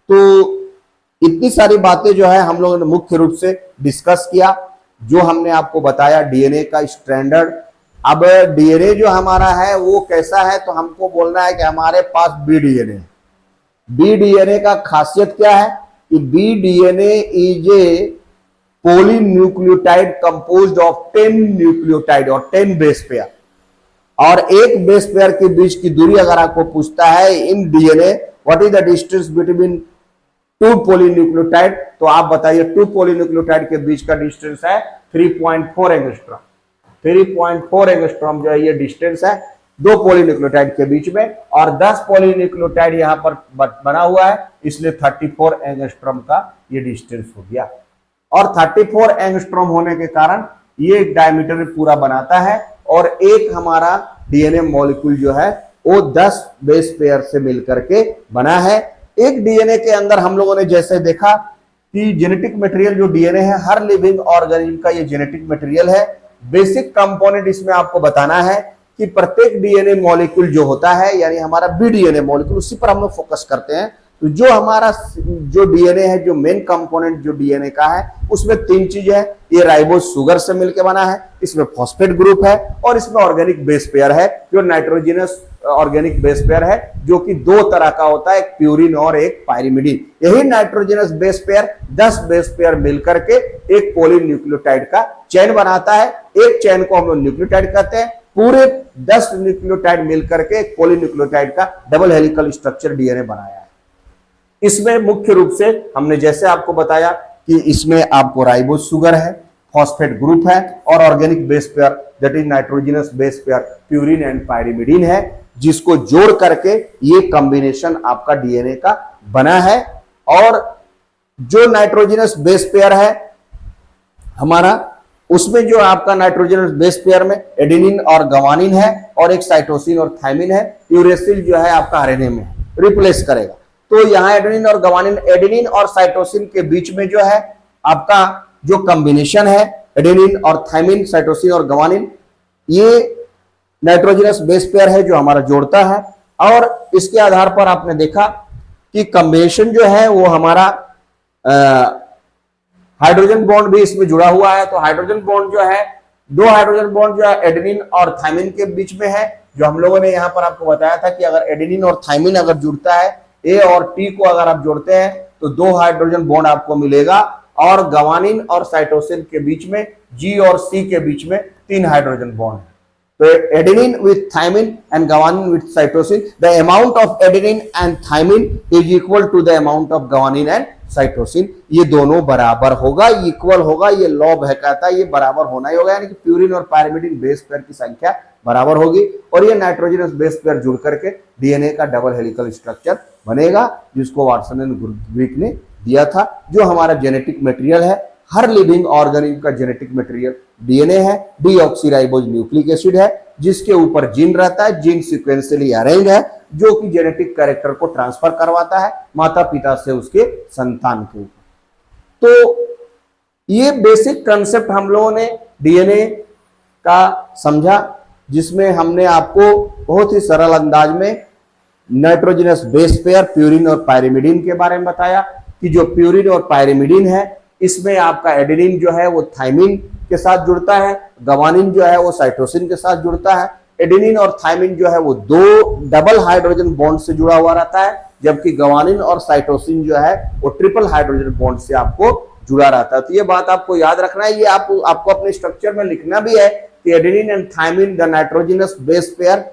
तो इतनी सारी बातें जो है हम लोगों ने मुख्य रूप से डिस्कस किया, जो हमने आपको बताया डीएनए का स्टैंडर्ड। अब डीएनए जो हमारा है वो कैसा है, तो हमको बोलना है कि हमारे पास बी डीएनए। बी डीएनए का खासियत क्या है कि B DNA is a polynucleotide composed of 10 nucleotide और 10 बेस पेयर, और एक बेस पेयर के बीच की दूरी अगर आपको पूछता है in DNA what is the distance between 2 polynucleotide, तो आप बताइए 2 पॉलीन्यूक्लियोटाइड के बीच का डिस्टेंस है 3.4 एंगस्ट्रॉम। 3.4 एंगस्ट्रॉम जो है ये डिस्टेंस है 2 पॉलीन्यूक्लियोटाइड के बीच में, और 10 पॉलीन्यूक्लियोटाइड यहां पर बना हुआ है, इसलिए 34 एंगस्ट्रॉम का ये डिस्टेंस हो गया। और 34 एंगस्ट्रॉम होने के कारण ये एक डायमीटर पूरा बनाता है, और एक हमारा डीएनए मॉलिक्यूल जो है वो 10 बेस पेयर से मिलकर के बना है। एक डीएनए के अंदर हम लोगों ने जैसे देखा कि जेनेटिक मटेरियल जो डीएनए है, हर लिविंग ऑर्गेनिज्म का ये जेनेटिक मटेरियल है। बेसिक कंपोनेंट इसमें आपको बताना है कि प्रत्येक डीएनए मॉलिक्यूल जो होता है, यानी हमारा बी डीएनए मॉलिक्यूल, उसी पर हम लोग फोकस करते हैं। तो जो हमारा जो डीएनए है, जो मेन कंपोनेंट जो डीएनए का है, उसमें 3 चीजें हैं। ये राइबोज शुगर से मिलकर बना है, इसमें फॉस्फेट ग्रुप है, और इसमें ऑर्गेनिक बेस पेयर है जो नाइट्रोजनस ऑर्गेनिक बेस पेयर है, जो कि 2 तरह का होता है, एक प्यूरिन और एक पायरिमिडीन। यही nitrogenous base pair 10 base pair मिलकर के एक पॉलीन्यूक्लियोटाइड का चेन बनाता है। एक चेन को हम लोग न्यूक्लियोटाइड कहते हैं। पूरे 10 न्यूक्लियोटाइड मिलकर के एक पॉलीन्यूक्लियोटाइड का डबल हेलिकल स्ट्रक्चर डीएनए बनाया है। इसमें मुख्य रूप से हमने जैसे आपको बताया कि इसमें आपको राइबोज शुगर है, फॉस्फेट ग्रुप है, और organic base pair that is nitrogenous base pair purine and pyrimidine है, जिसको जोड़ करके ये कॉम्बिनेशन आपका डीएनए का बना है। और जो नाइट्रोजनस बेस पेयर है हमारा, उसमें जो आपका नाइट्रोजनस बेस पेयर में एडेनिन और गवानिन है, और एक साइटोसिन और थायमिन है। यूरेसिल जो है आपका आरएनए में रिप्लेस करेगा। तो यहां एडेनिन और गवानिन, एडेनिन और साइटोसिन के बीच में जो है आपका जो कॉम्बिनेशन है एडेनिन और थायमिन, साइटोसिन और गवानिन, ये नाइट्रोजनस बेस पेयर है जो हमारा जोड़ता है। और इसके आधार पर आपने देखा कि कॉम्बिनेशन जो है वो हमारा हाइड्रोजन बॉन्ड भी इसमें जुड़ा हुआ है। तो हाइड्रोजन बॉन्ड जो है, 2 हाइड्रोजन बॉन्ड जो है एडेनिन और थायमिन के बीच में है, जो हम लोगों ने यहां पर आपको बताया था कि अगर एडेनिन और थायमिन अगर जुड़ता है, ए और टी को अगर आप जोड़ते हैं तो 2 हाइड्रोजन बॉन्ड आपको मिलेगा, और गवानिन और साइटोसिन के बीच में, जी और सी के बीच में 3 हाइड्रोजन बॉन्ड है। तो adenine with thymine and guanine with cytosine, the amount of adenine and thymine is equal to the amount of guanine and cytosine. ये दोनों बराबर होगा, इक्वल होगा। ये लॉ है कहता है ये बराबर होना ही होगा, यानी कि प्यूरिन और पायरिमिडीन बेस पेयर की संख्या बराबर होगी, और ये नाइट्रोजनस बेस पेयर जुड़ करके डीएनए का डबल हेलिकल स्ट्रक्चर बनेगा, जिसको वाटसन एंड ग्रिक ने दिया था। जो हमारा जेनेटिक मटेरियल है, हर लिविंग ऑर्गेनिज्म का जेनेटिक मटेरियल डीएनए है। डीऑक्सीराइबोज न्यूक्लिक एसिड है, जिसके ऊपर जीन रहता है, जीन सीक्वेंशियली अरेंज है, जो कि जेनेटिक कैरेक्टर को ट्रांसफर करवाता है माता पिता से उसके संतान के ऊपर। तो ये बेसिक कंसेप्ट हम लोगों ने डीएनए का समझा, जिसमें हमने आपको बहुत ही सरल अंदाज में नाइट्रोजनस बेस पेयर प्यूरिन और पायरिमिडीन के बारे में बताया कि जो प्यूरिन और पायरिमिडीन है, इसमें आपका एडेनिन जो है वो थायमिन के साथ जुड़ता है, गवानिन जो है वो साइटोसिन के साथ जुड़ता है। एडेनिन और थायमिन जो है वो 2 डबल हाइड्रोजन बॉन्ड से जुड़ा हुआ रहता है, जबकि गवानिन और साइटोसिन जो है वो ट्रिपल हाइड्रोजन बॉन्ड से आपको जुड़ा रहता है। तो ये बात आपको याद रखना है, ये आपको अपने स्ट्रक्चर में लिखना भी है कि adenine and thiamine, the nitrogenous base pair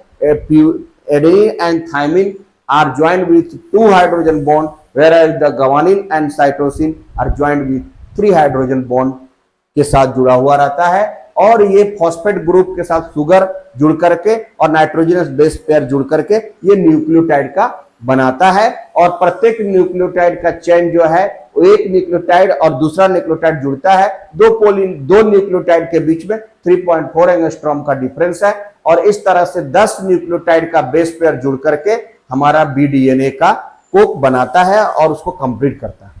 adenine and thymine are joined with 2 hydrogen bond, whereas the guanine and cytosine are joined with 3 hydrogen bond के साथ जुड़ा हुआ रहता है। और ये फॉस्फेट ग्रुप के साथ शुगर जुड़ करके और नाइट्रोजनस बेस पेयर जुड़ करके ये न्यूक्लियोटाइड का बनाता है। और प्रत्येक न्यूक्लियोटाइड का चेन जो है वो एक न्यूक्लियोटाइड और दूसरा न्यूक्लियोटाइड जुड़ता है। 2 न्यूक्लियोटाइड के बीच में 3.4 एंगस्ट्रॉम का डिफरेंस है, और इस तरह से 10 न्यूक्लियोटाइड का बेस पेयर जुड़ करके हमारा बी डीएनए का कोक बनाता है और उसको कंप्लीट करता है।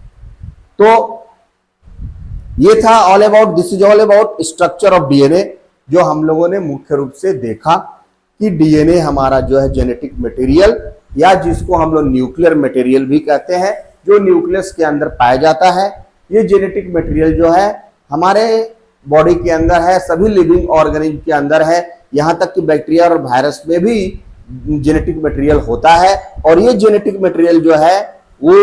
तो ये था all about, this is all about structure of DNA, जो हम लोगों ने मुख्य रूप से देखा कि डीएनए हमारा जो है जेनेटिक मटेरियल, या जिसको हम लोग न्यूक्लियर मटेरियल भी कहते हैं, जो न्यूक्लियस के अंदर पाया जाता है। ये जेनेटिक मटेरियल जो है हमारे बॉडी के अंदर है, सभी लिविंग ऑर्गेनिज्म के अंदर है, यहाँ तक कि बैक्टीरिया और वायरस में भी जेनेटिक मटेरियल होता है। और ये जेनेटिक मटेरियल जो है वो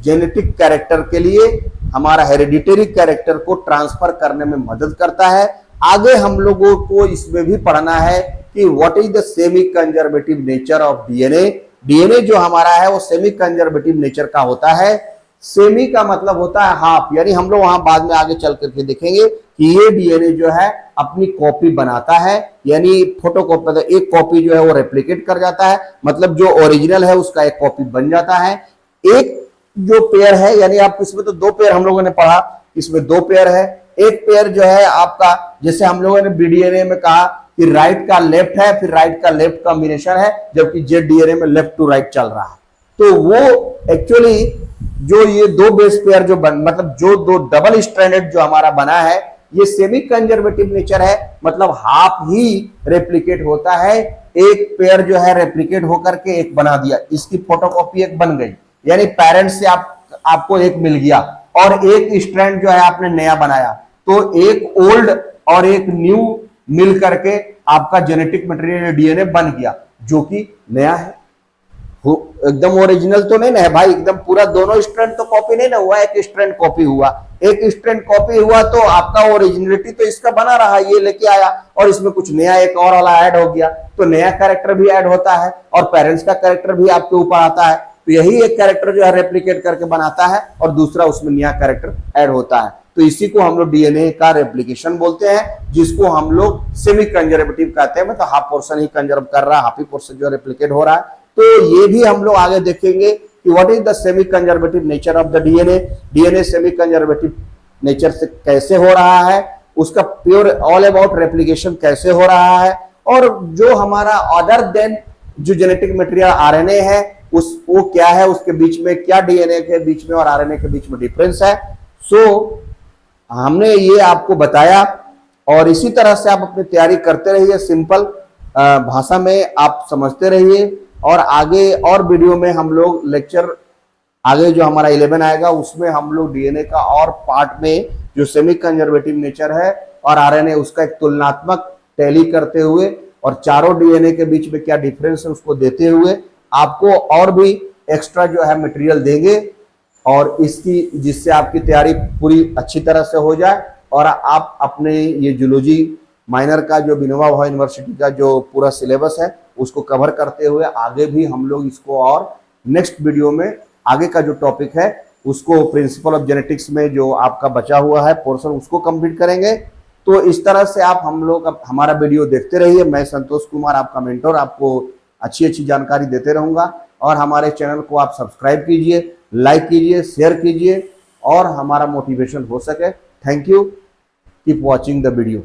जेनेटिक कैरेक्टर के लिए हमारा हेरिडिटरी कैरेक्टर को ट्रांसफर करने में मदद करता है। आगे हम लोगों को इसमें भी पढ़ना है कि what is the semi conservative nature of DNA. DNA जो हमारा है वो सेमी कंजर्वेटिव नेचर का होता है। सेमी का मतलब होता है हाफ, यानी हम लोग वहां बाद में आगे चल करके देखेंगे कि ये डीएनए जो है अपनी कॉपी बनाता है, यानी फोटोकॉपी, मतलब एक कॉपी जो है वो रेप्लिकेट कर जाता है, मतलब जो ओरिजिनल है उसका एक कॉपी बन जाता है। एक जो पेयर है, यानी आप इसमें तो दो पेयर हम लोगों ने पढ़ा, इसमें दो पेयर है। एक पेयर जो है आपका, जैसे हम लोगों ने बीडीएनए में कहा कि राइट का लेफ्ट है, फिर राइट का लेफ्ट कॉम्बिनेशन है, जबकि जेड डीएनए में लेफ्ट टू राइट चल रहा है। तो वो एक्चुअली जो ये दो बेस पेयर जो मतलब जो दो डबल स्ट्रैंडेड जो हमारा बना है, ये सेमी कंजर्वेटिव नेचर है, मतलब हाफ ही रेप्लिकेट होता है। एक पेयर जो है रेप्लिकेट होकर के एक बना दिया, इसकी फोटोकॉपी एक बन गई, यानी पेरेंट्स से आपको एक मिल गया, और एक स्ट्रैंड जो है आपने नया बनाया, तो एक ओल्ड और एक न्यू मिल करके आपका जेनेटिक मटेरियल डीएनए बन गया, जो कि नया है। एकदम ओरिजिनल तो नहीं ना है भाई, एकदम पूरा दोनों स्ट्रैंड तो कॉपी नहीं ना हुआ, एक स्ट्रैंड कॉपी हुआ। एक स्ट्रैंड कॉपी हुआ तो आपका ओरिजिनलिटी तो इसका बना रहा, ये लेके आया, और इसमें कुछ नया एक और वाला ऐड हो गया, तो नया कैरेक्टर भी ऐड होता है, और पेरेंट्स का कैरेक्टर भी आपके ऊपर आता है। तो यही एक कैरेक्टर जो है रेप्लिकेट करके बनाता है, और दूसरा उसमें नया कैरेक्टर ऐड होता है। तो इसी को हम लोग डीएनए का रेप्लिकेशन बोलते हैं, जिसको हम लोग सेमी कंजर्वेटिव कहते हैं, मतलब हाफ पोर्शन ही कंजर्व कर रहा है, हाफ ही पोर्शन जो रेप्लिकेट हो रहा है। तो ये भी हम लोग आगे देखेंगे कि what is the semi conservative nature of the DNA. DNA semi conservative nature से कैसे हो रहा है, उसका प्योर ऑल अबाउट रेप्लिकेशन कैसे हो रहा है, और जो हमारा अदर देन जो जेनेटिक मटेरियल आरएनए है वो क्या है, उसके बीच में क्या डीएनए के बीच में और आरएनए के बीच में डिफरेंस है। सो हमने ये आपको बताया, और इसी तरह से आप अपनी तैयारी करते रहिए, सिंपल भाषा में आप समझते रहिए। और आगे और वीडियो में हम लोग लेक्चर आगे जो हमारा 11 आएगा उसमें हम लोग डीएनए का और पार्ट में जो सेमी कंजर्वेटिव नेचर है और आरएनए, उसका एक तुलनात्मक टैली करते हुए और चारों डीएनए के बीच में क्या डिफरेंस है उसको देते हुए आपको और भी एक्स्ट्रा जो है मटेरियल देंगे, और इसकी जिससे आपकी तैयारी पूरी अच्छी तरह से हो जाए, और आप अपने ये जूलॉजी माइनर का जो विनोबा भावे यूनिवर्सिटी का जो पूरा सिलेबस है उसको कवर करते हुए आगे भी हम लोग इसको और नेक्स्ट वीडियो में आगे का जो टॉपिक है उसको प्रिंसिपल ऑफ जेनेटिक्स में जो आपका बचा हुआ है पोर्शन उसको कंप्लीट करेंगे। तो इस तरह से आप हम लोग हमारा वीडियो देखते रहिए। मैं संतोष कुमार आपका मेंटर, आपको अच्छी अच्छी जानकारी देते रहूंगा, और हमारे चैनल को आप सब्सक्राइब कीजिए, लाइक कीजिए, शेयर कीजिए, और हमारा मोटिवेशन हो सके। Thank you, keep watching the video.